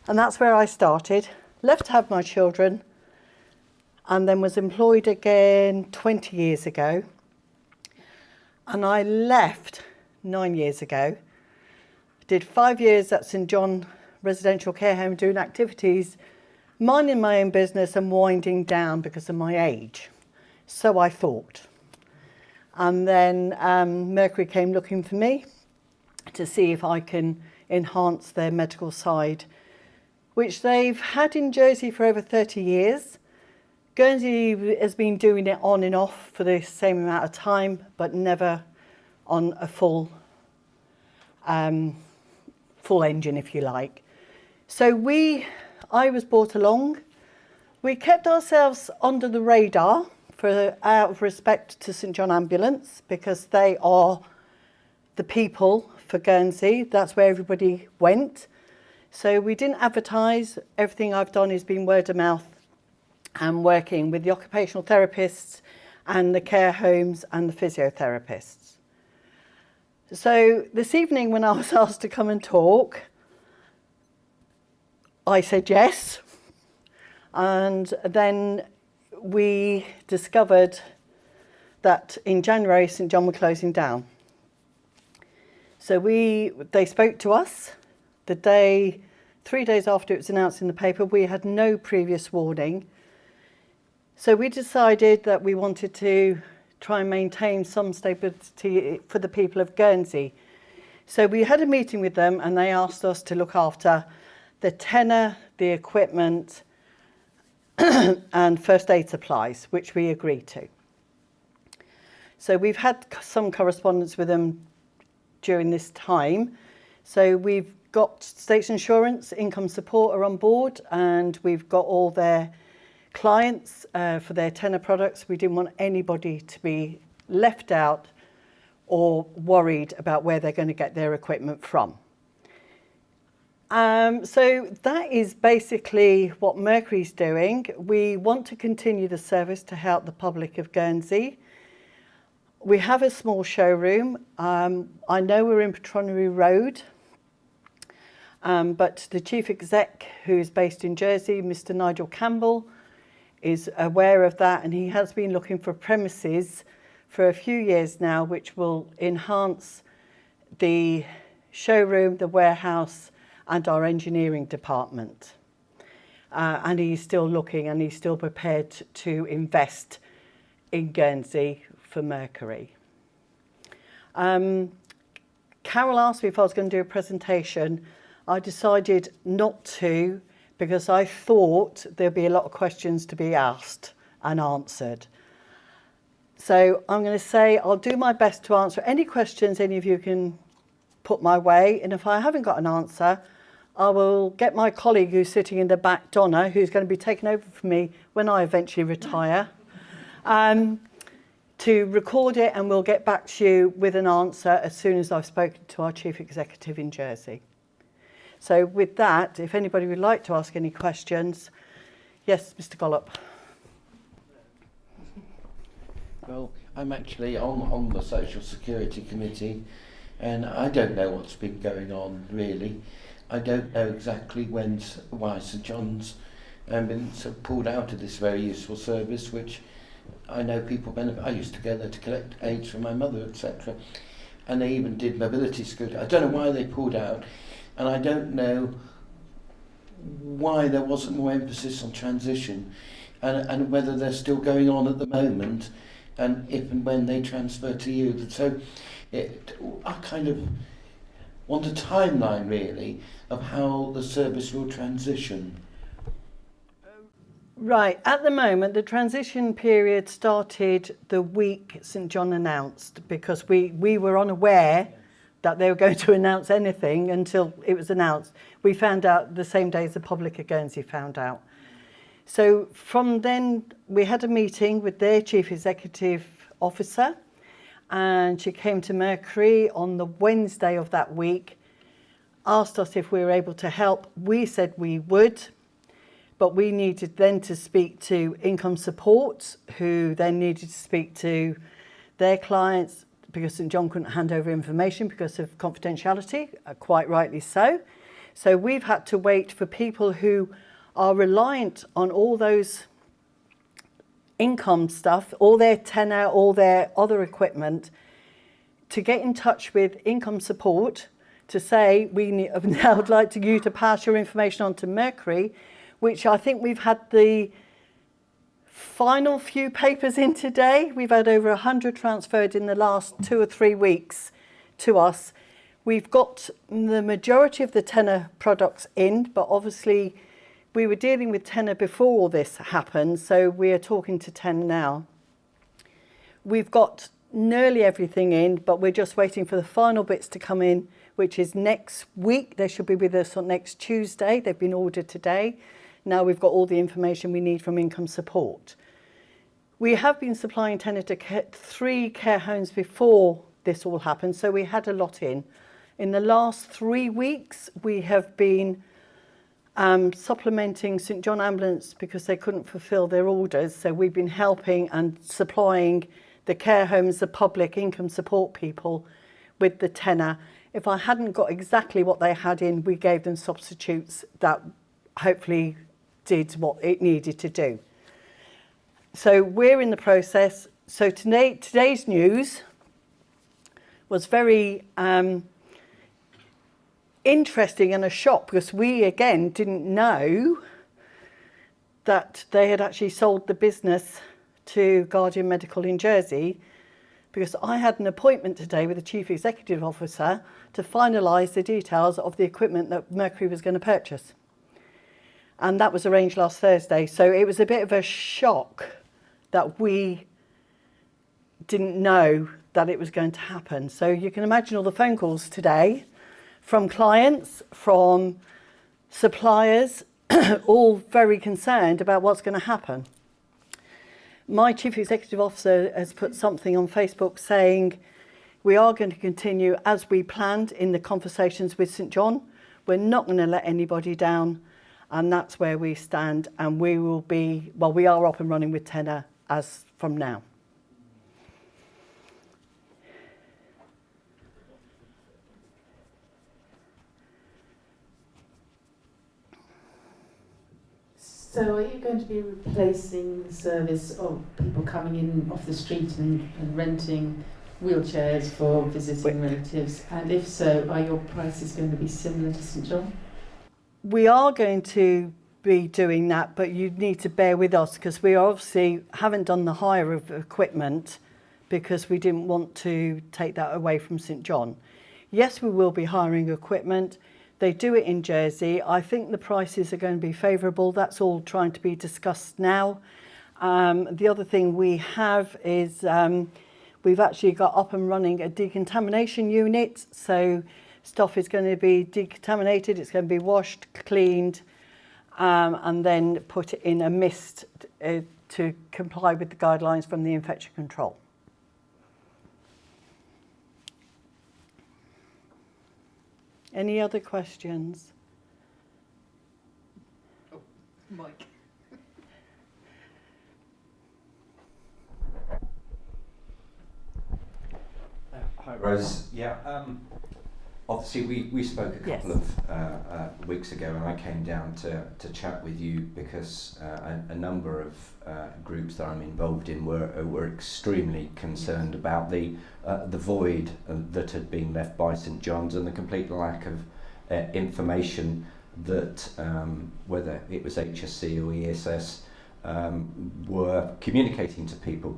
And that's where I started, left to have my children, and then was employed again 20 years ago. And I left 9 years ago, did 5 years at St John Residential Care Home doing activities, minding my own business and winding down because of my age. So I thought. And then Mercury came looking for me to see if I can enhance their medical side, which they've had in Jersey for over 30 years. Guernsey has been doing it on and off for the same amount of time, but never on a full engine, if you like. So I was brought along. We kept ourselves under the radar out of respect to St John Ambulance, because they are the people for Guernsey. That's where everybody went. So we didn't advertise. Everything I've done has been word of mouth and working with the occupational therapists and the care homes and the physiotherapists. So this evening when I was asked to come and talk, I said yes. And then we discovered that in January St John were closing down. So they spoke to us. 3 days after it was announced in the paper. We had no previous warning. So we decided that we wanted to try and maintain some stability for the people of Guernsey. So we had a meeting with them and they asked us to look after the tenor, the equipment and first aid supplies, which we agreed to. So we've had some correspondence with them during this time. So we've got States Insurance, Income Support are on board, and we've got all their clients for their tenor products. We didn't want anybody to be left out or worried about where they're going to get their equipment from. So that is basically what Mercury's doing. We want to continue the service to help the public of Guernsey. We have a small showroom. I know we're in Petronnery Road, but the chief exec, who's based in Jersey, Mr. Nigel Campbell, is aware of that, and he has been looking for premises for a few years now, which will enhance the showroom, the warehouse, and our engineering department. And he's still looking, and he's still prepared to invest in Guernsey for Mercury. Carol asked me if I was going to do a presentation. I decided not to, because I thought there'd be a lot of questions to be asked and answered. So I'm going to say I'll do my best to answer any questions any of you can put my way, and if I haven't got an answer, I will get my colleague who's sitting in the back, Donna, who's going to be taking over for me when I eventually retire, to record it, and we'll get back to you with an answer as soon as I've spoken to our Chief Executive in Jersey. So with that, if anybody would like to ask any questions, yes, Mr. Gollop. Well, I'm actually on the Social Security Committee, and I don't know what's been going on, really. I don't know exactly why St John's been sort of pulled out of this very useful service, which I know people benefit. I used to go there to collect aids from my mother, etc. And they even did mobility scooter. I don't know why they pulled out, and I don't know why there wasn't more emphasis on transition, and whether they're still going on at the moment, and if and when they transfer to you. So I kind of want a timeline, really, of how the service will transition. Right, at the moment, the transition period started the week St John announced, because we were unaware that they were going to announce anything until it was announced. We found out the same day as the public of Guernsey found out. So from then, we had a meeting with their Chief Executive Officer, and she came to Mercury on the Wednesday of that week, asked us if we were able to help. We said we would, but we needed then to speak to Income Support, who then needed to speak to their clients, because St John couldn't hand over information because of confidentiality, quite rightly so. So we've had to wait for people who are reliant on all those income stuff, all their tenor, all their other equipment, to get in touch with Income Support to say, I would like you to pass your information on to Mercury, which I think we've had the final few papers in today. We've had over 100 transferred in the last 2 or 3 weeks to us. We've got the majority of the tenor products in, but obviously we were dealing with tenor before all this happened, so we are talking to tenor now. We've got nearly everything in, but we're just waiting for the final bits to come in, which is next week. They should be with us on next Tuesday. They've been ordered today. Now we've got all the information we need from Income Support. We have been supplying tenor to 3 care homes before this all happened, so we had a lot in. In the last 3 weeks, we have been supplementing St John Ambulance because they couldn't fulfil their orders, so we've been helping and supplying the care homes, the public Income Support people with the tenor. If I hadn't got exactly what they had in, we gave them substitutes that hopefully did what it needed to do. So we're in the process. So today's news was very interesting and a shock, because we again didn't know that they had actually sold the business to Guardian Medical in Jersey, because I had an appointment today with the Chief Executive Officer to finalise the details of the equipment that Mercury was going to purchase. And that was arranged last Thursday. So it was a bit of a shock that we didn't know that it was going to happen. So you can imagine all the phone calls today from clients, from suppliers, all very concerned about what's going to happen. My Chief Executive Officer has put something on Facebook saying we are going to continue as we planned in the conversations with St John. We're not going to let anybody down, and that's where we stand, and we will be, well, we are up and running with tenor as from now. So are you going to be replacing the service of people coming in off the street and renting wheelchairs for visiting relatives? And if so, are your prices going to be similar to St John? We are going to be doing that, but you need to bear with us because we obviously haven't done the hire of equipment because we didn't want to take that away from St John. Yes, we will be hiring equipment. They do it in Jersey. I think the prices are going to be favourable. That's all trying to be discussed now. The other thing we have is we've actually got up and running a decontamination unit. So stuff is going to be decontaminated. It's going to be washed, cleaned, and then put in a mist to comply with the guidelines from the infection control. Any other questions? Oh, Mike. Hi, Rose. Yeah, obviously we spoke a couple of weeks ago, and I came down to chat with you because a number of groups that I'm involved in were extremely concerned about the void that had been left by St John's and the complete lack of information that whether it was HSC or ESS were communicating to people.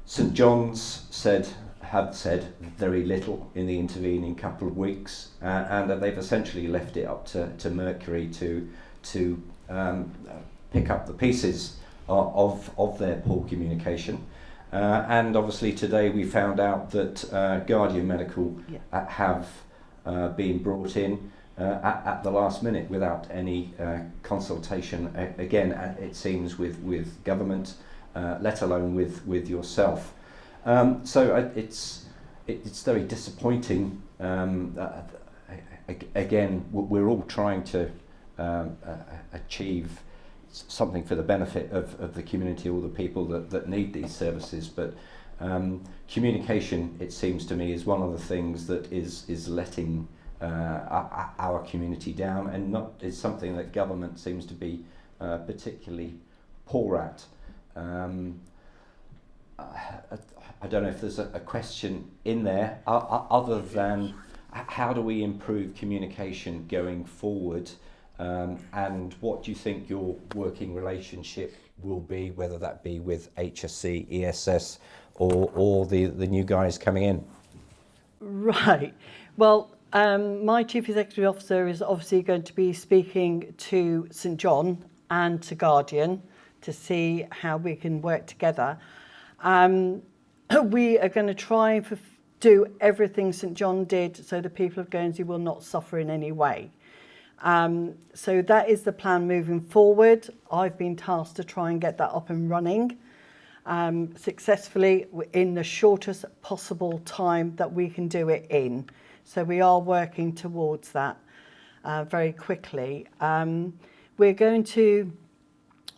St John's had said very little in the intervening couple of weeks, and that they've essentially left it up to Mercury to pick up the pieces of their poor communication. And obviously today we found out that Guardian Medical have been brought in at the last minute without any consultation, again, it seems, with government, let alone with yourself. So it's very disappointing. Again, we're all trying to achieve something for the benefit of the community, all the people that need these services, but communication, it seems to me, is one of the things that is letting our community down, and is something that government seems to be particularly poor at. I don't know if there's a question in there other than how do we improve communication going forward, and what do you think your working relationship will be, whether that be with HSC, ESS or the new guys coming in? Right. Well, my Chief Executive Officer is obviously going to be speaking to St John and to Guardian to see how we can work together. We are going to try and do everything St John did so the people of Guernsey will not suffer in any way. So that is the plan moving forward. I've been tasked to try and get that up and running successfully in the shortest possible time that we can do it in. So we are working towards that very quickly. We're going to,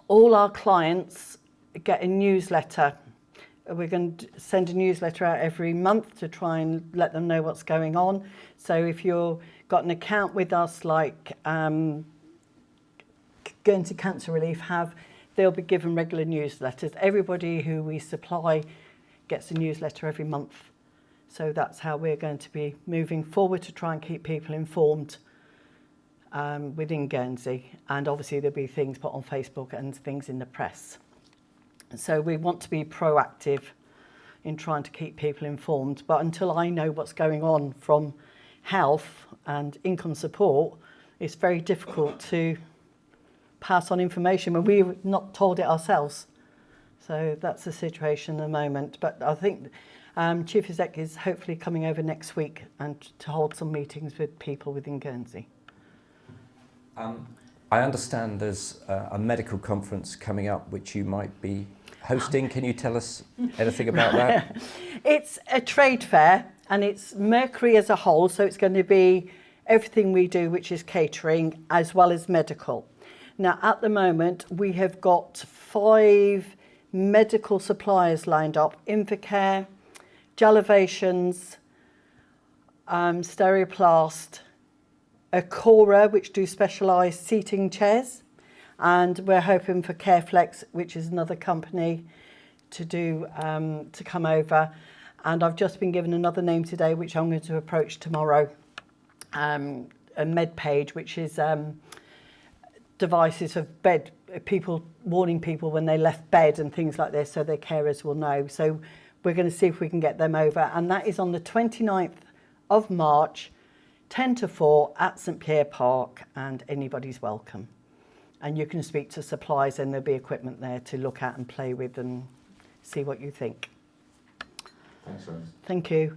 all our clients get a newsletter. We're going to send a newsletter out every month to try and let them know what's going on. So if you've got an account with us, like Guernsey Cancer Relief have, they'll be given regular newsletters. Everybody who we supply gets a newsletter every month. So that's how we're going to be moving forward to try and keep people informed within Guernsey, and obviously there'll be things put on Facebook and things in the press. So we want to be proactive in trying to keep people informed, but until I know what's going on from health and income support, it's very difficult to pass on information when we've not told it ourselves. So that's the situation at the moment. But I think Chief Exec is hopefully coming over next week and to hold some meetings with people within Guernsey. I understand there's a medical conference coming up which you might be hosting. Can you tell us anything about that? It's a trade fair and it's Mercury as a whole, so it's going to be everything we do, which is catering as well as medical. Now at the moment we have got 5 medical suppliers lined up: Invacare, Jalovations, Stereoplast, Acora, which do specialised seating chairs, and we're hoping for Careflex, which is another company, to do to come over. And I've just been given another name today, which I'm going to approach tomorrow. A MedPage, which is devices of bed, people warning people when they left bed and things like this, so their carers will know. So we're going to see if we can get them over, and that is on the 29th of March, 10 to 4 at St Pierre Park, and anybody's welcome. And you can speak to suppliers and there'll be equipment there to look at and play with and see what you think. Thanks, Rose. Thank you.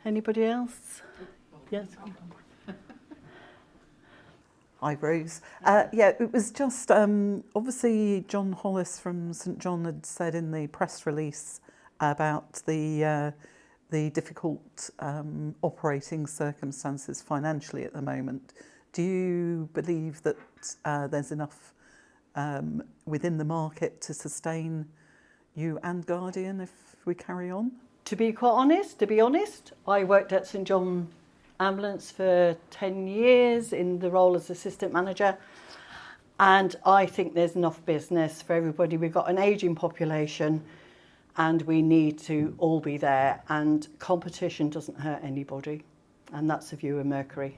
Anybody else? Yes. Hi, Rose. Yeah, it was just, obviously John Hollis from St John had said in the press release about the difficult operating circumstances financially at the moment. Do you believe that there's enough within the market to sustain you and Guardian if we carry on? To be honest, I worked at St John Ambulance for 10 years in the role as assistant manager, and I think there's enough business for everybody. We've got an ageing population and we need to all be there, and competition doesn't hurt anybody, and that's the view of Mercury.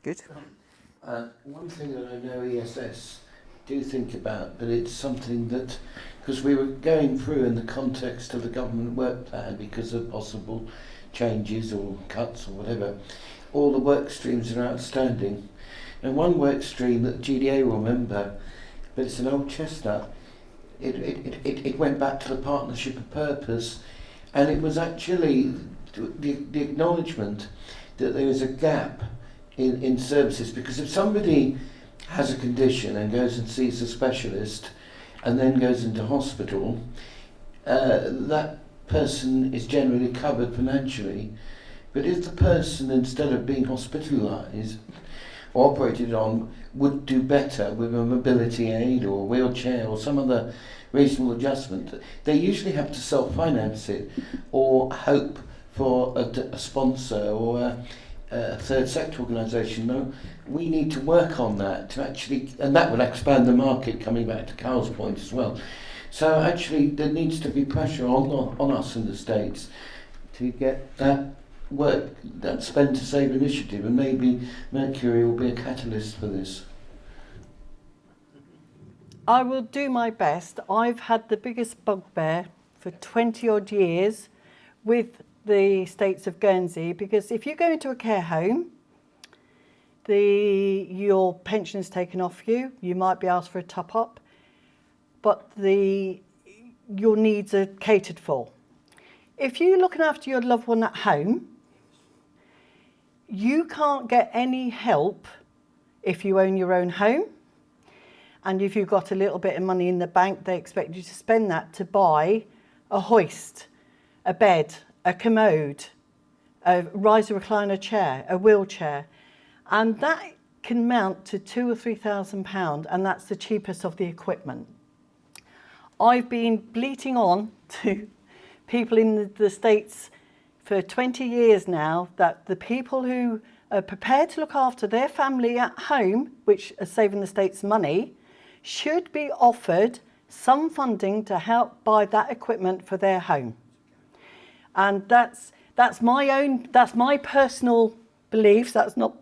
Good. One thing that I know ESS do think about, but it's something that, because we were going through in the context of the government work plan because of possible changes or cuts or whatever, all the work streams are outstanding. And one work stream that GDA will remember, but it's an old chestnut, it went back to the partnership of purpose, and it was actually the acknowledgement that there is a gap in services, because if somebody has a condition and goes and sees a specialist and then goes into hospital, that person is generally covered financially. But if the person, instead of being hospitalised or operated on, would do better with a mobility aid or a wheelchair or some other reasonable adjustment, they usually have to self-finance it or hope for a sponsor or a third sector organisation. No, we need to work on that to actually, and that will expand the market, coming back to Carl's point as well. So actually there needs to be pressure on us in the States to get that work, that Spend to Save initiative, and maybe Mercury will be a catalyst for this. I will do my best. I've had the biggest bugbear for 20 odd years with the States of Guernsey, because if you go into a care home, your pension is taken off you, you might be asked for a top up, but your needs are catered for. If you're looking after your loved one at home, you can't get any help if you own your own home. And if you've got a little bit of money in the bank, they expect you to spend that to buy a hoist, a bed, a commode, a riser recliner chair, a wheelchair. And that can mount to £2,000 or £3,000, and that's the cheapest of the equipment. I've been bleating on to people in the States for 20 years now that the people who are prepared to look after their family at home, which are saving the States money, should be offered some funding to help buy that equipment for their home. And that's my personal beliefs. That's not,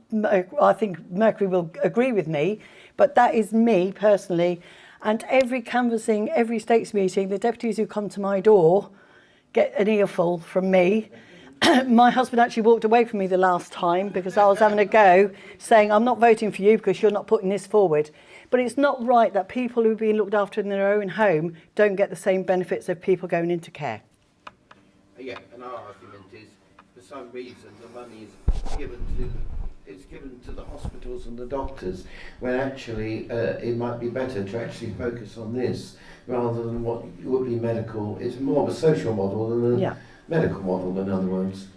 I think Mercury will agree with me, but that is me personally. And every canvassing, every stakes meeting, the deputies who come to my door get an earful from me. My husband actually walked away from me the last time because I was having a go, saying, I'm not voting for you because you're not putting this forward. But it's not right that people who've been looked after in their own home don't get the same benefits of people going into care. Yeah, and our argument is, for some reason, the money is given to the hospitals and the doctors, when actually it might be better to actually focus on this rather than what would be medical. It's more of a social model than a medical model, in other words.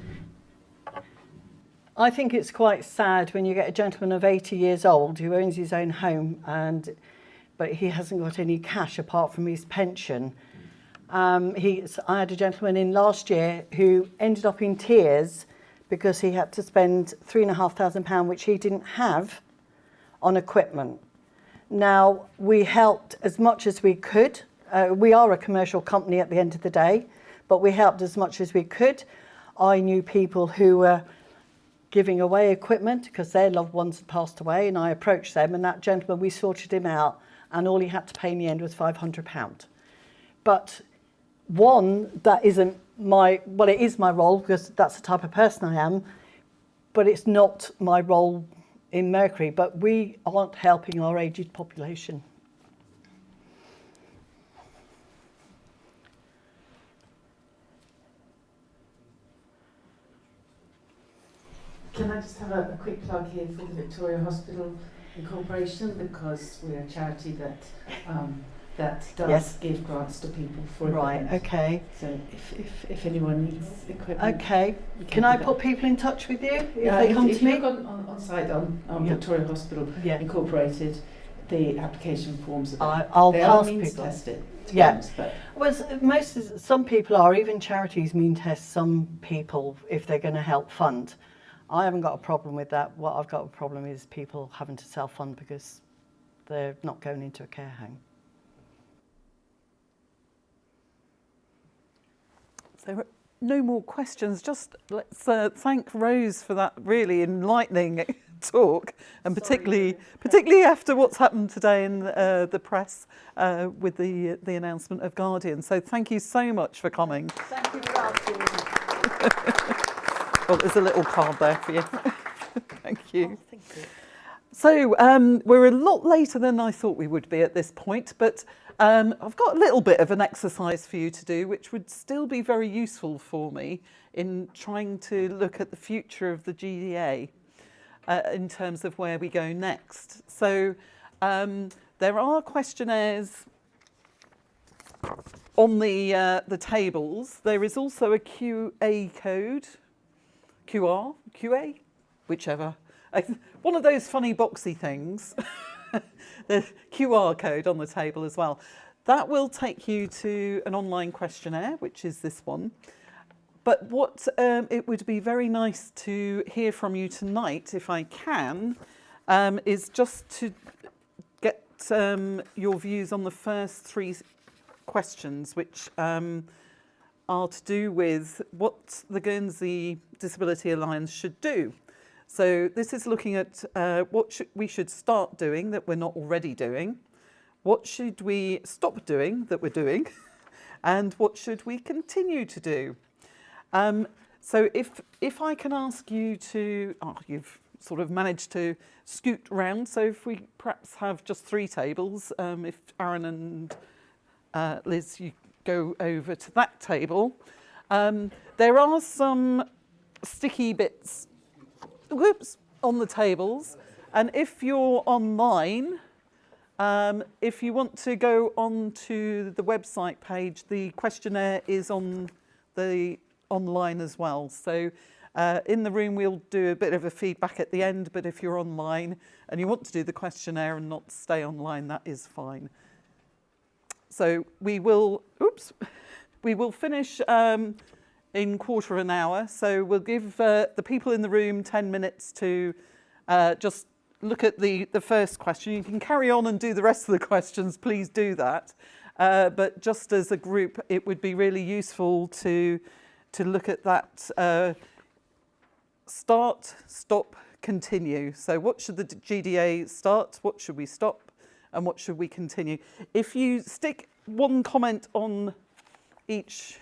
I think it's quite sad when you get a gentleman of 80 years old who owns his own home, but he hasn't got any cash apart from his pension. I had a gentleman in last year who ended up in tears because he had to spend £3,500, which he didn't have, on equipment. Now, we helped as much as we could. We are a commercial company at the end of the day, but we helped as much as we could. I knew people who were giving away equipment because their loved ones had passed away, and I approached them, and that gentleman, we sorted him out, and all he had to pay in the end was £500. But one, that isn't it is my role because that's the type of person I am, but it's not my role in Mercury. But we aren't helping our aged population. Can I just have a quick plug here for the Victoria Hospital Incorporation, because we're a charity that does give grants to people for equipment. Right, okay. So if anyone needs equipment. Okay. Can I put people in touch with you if they come to me? If you look on site on Victoria Hospital Incorporated, the application forms are I'll they pass are means people. tested. Yeah. But Well, some people are, even charities mean test some people if they're going to help fund. I haven't got a problem with that. What I've got a problem is people having to self-fund because they're not going into a care home. So no more questions. Just let's thank Rose for that really enlightening talk, and particularly after what's happened today in the press with the announcement of Guardian. So thank you so much for coming. Thank you for asking me. Well, there's a little card there for you. Thank you. Oh, thank you. So we're a lot later than I thought we would be at this point, but I've got a little bit of an exercise for you to do, which would still be very useful for me in trying to look at the future of the GDA in terms of where we go next. So there are questionnaires on the tables. There is also a QA code, QA, whichever. One of those funny boxy things. The QR code on the table as well. That will take you to an online questionnaire, which is this one. But what it would be very nice to hear from you tonight, if I can, is just to get your views on the first three questions, which are to do with what the Guernsey Disability Alliance should do. So this is looking at what we should start doing that we're not already doing, what should we stop doing that we're doing, and what should we continue to do. So if I can ask you to, you've sort of managed to scoot round, so if we perhaps have just three tables, if Aaron and Liz, you go over to that table. There are some sticky bits on the tables, and if you're online, if you want to go on to the website page, the questionnaire is on the online as well. So in the room we'll do a bit of a feedback at the end, but if you're online and you want to do the questionnaire and not stay online, that is fine. So we will finish in quarter of an hour. So we'll give the people in the room 10 minutes to just look at the first question. You can carry on and do the rest of the questions, please do that. But just as a group, it would be really useful to look at that start, stop, continue. So what should the GDA start? What should we stop? And what should we continue? If you stick one comment on each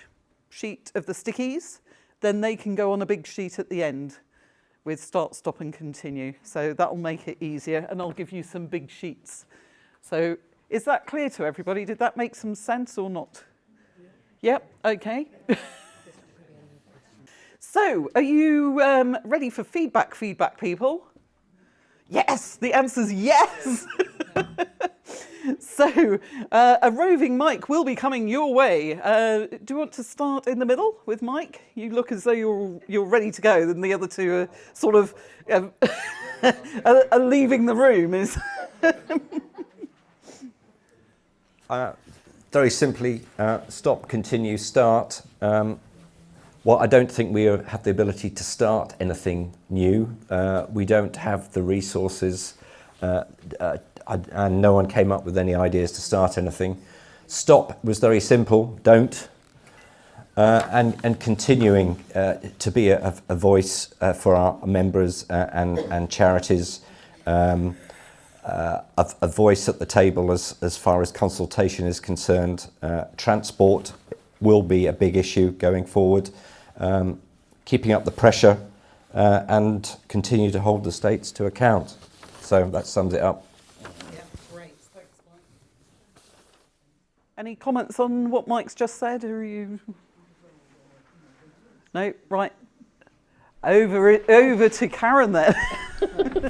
sheet of the stickies, then they can go on a big sheet at the end with start, stop and continue. So that'll make it easier, and I'll give you some big sheets. So is that clear to everybody? Did that make some sense or not? Yep, okay. So are you ready for feedback, people? Yes, the answer's yes. So a roving mic will be coming your way. Do you want to start in the middle with Mike? You look as though you're ready to go, then the other two are sort of are leaving the room. Is Very simply, stop, continue, start. Well, I don't think we have the ability to start anything new. We don't have the resources, and no one came up with any ideas to start anything. Stop was very simple, don't. And continuing to be a voice for our members and charities, a voice at the table as far as consultation is concerned. Transport will be a big issue going forward. Keeping up the pressure and continue to hold the states to account. So that sums it up. Yeah, great. Thanks, Mike. Any comments on what Mike's just said? Are you? No, right. Over to Karen then.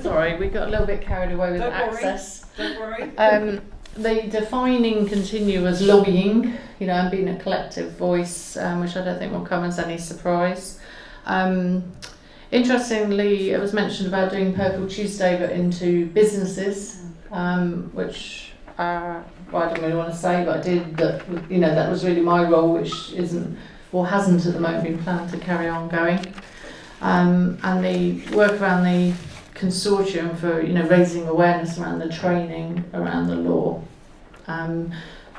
Sorry, we got a little bit carried away with access. Don't worry. The defining continue as lobbying, and being a collective voice, which I don't think will come as any surprise. Interestingly, it was mentioned about doing Purple Tuesday, but into businesses, which I don't really want to say, but I did. That was really my role, which isn't or hasn't at the moment been planned to carry on going. And the work around the consortium for raising awareness around the training around the law.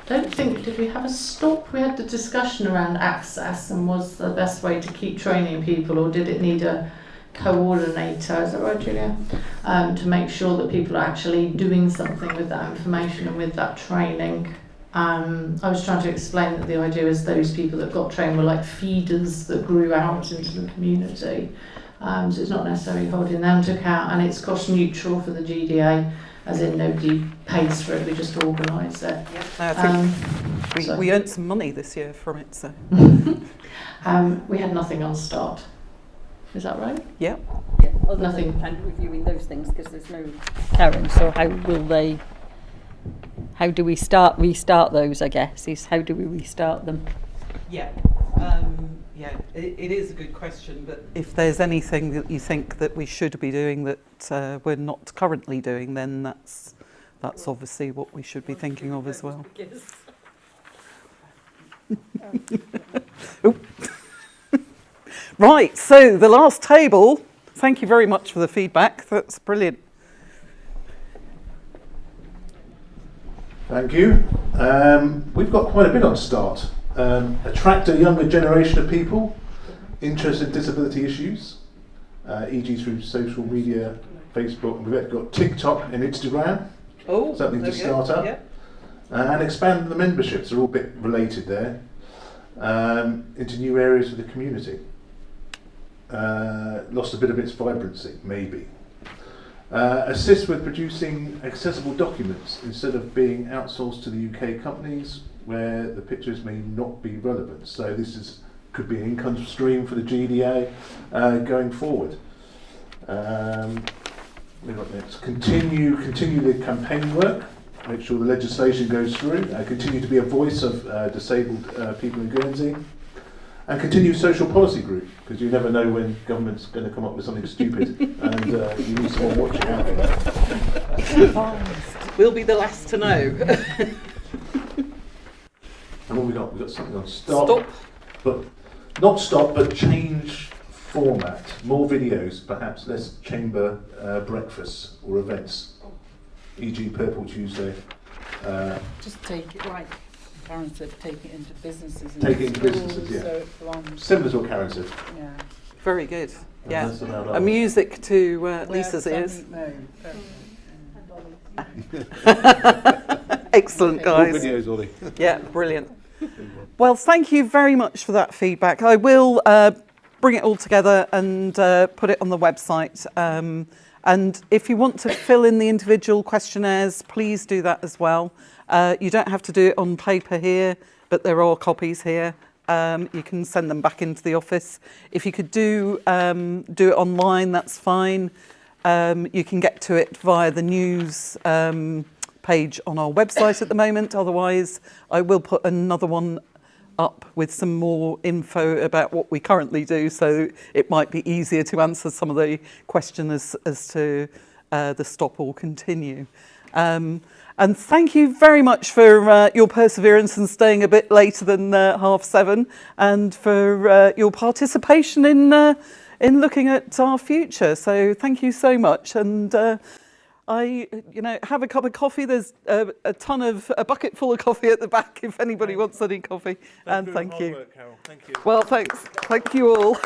Did we have a stop? We had the discussion around access and was the best way to keep training people, or did it need a coordinator, is that right, Julia? To make sure that people are actually doing something with that information and with that training. I was trying to explain that the idea is those people that got trained were like feeders that grew out into the community. So it's not necessarily holding them to account, and it's cost neutral for the GDA, as in nobody pays for it, we just organise it. Yeah. I think we earned some money this year from it. So we had nothing on start. Is that right? Yeah. Nothing. And reviewing those things because there's no Karen. So how do we restart those? I guess is how do we restart them? Yeah. It is a good question, but if there's anything that you think that we should be doing that we're not currently doing, then that's obviously what we should be thinking of as well. Right, so the last table, thank you very much for the feedback, that's brilliant. Thank you. We've got quite a bit on start. Attract a younger generation of people interested in disability issues, e.g. through social media, Facebook. We've got TikTok and Instagram. Oh, something to start up. Yeah. And expand the memberships. They're all a bit related there. Into new areas of the community. Lost a bit of its vibrancy, maybe. Assist with producing accessible documents instead of being outsourced to the UK companies where the pictures may not be relevant. So this could be an income stream for the GDA going forward. Next. Continue the campaign work. Make sure the legislation goes through. Continue to be a voice of disabled people in Guernsey. And continue social policy group, because you never know when government's going to come up with something stupid, and you need someone watching out for that. We'll be the last to know. And what we got? We've got something on stop. But not stop, but change format. More videos, perhaps less chamber breakfasts or events, e.g. Purple Tuesday. Just take it right. Karen said take it into businesses. Take it into businesses, yeah. So it belongs. Similar to what Karen said. Yeah. Very good. Yeah, less about a ours. music to Lisa's ears. Excellent, More guys. videos, Ollie. Yeah, brilliant. Well, thank you very much for that feedback. I will bring it all together and put it on the website. And if you want to fill in the individual questionnaires, please do that as well. You don't have to do it on paper here, but there are copies here. You can send them back into the office. If you could do it online, that's fine. You can get to it via the news page on our website at the moment. Otherwise, I will put another one up with some more info about what we currently do, so it might be easier to answer some of the questions as to the stop or continue. And thank you very much for your perseverance and staying a bit later than 7:30, and for your participation in looking at our future. So thank you so much. And have a cup of coffee. There's a bucket full of coffee at the back if anybody wants any coffee. And thank you. Work, Carol. Thank you. Well, thanks. Thank you all.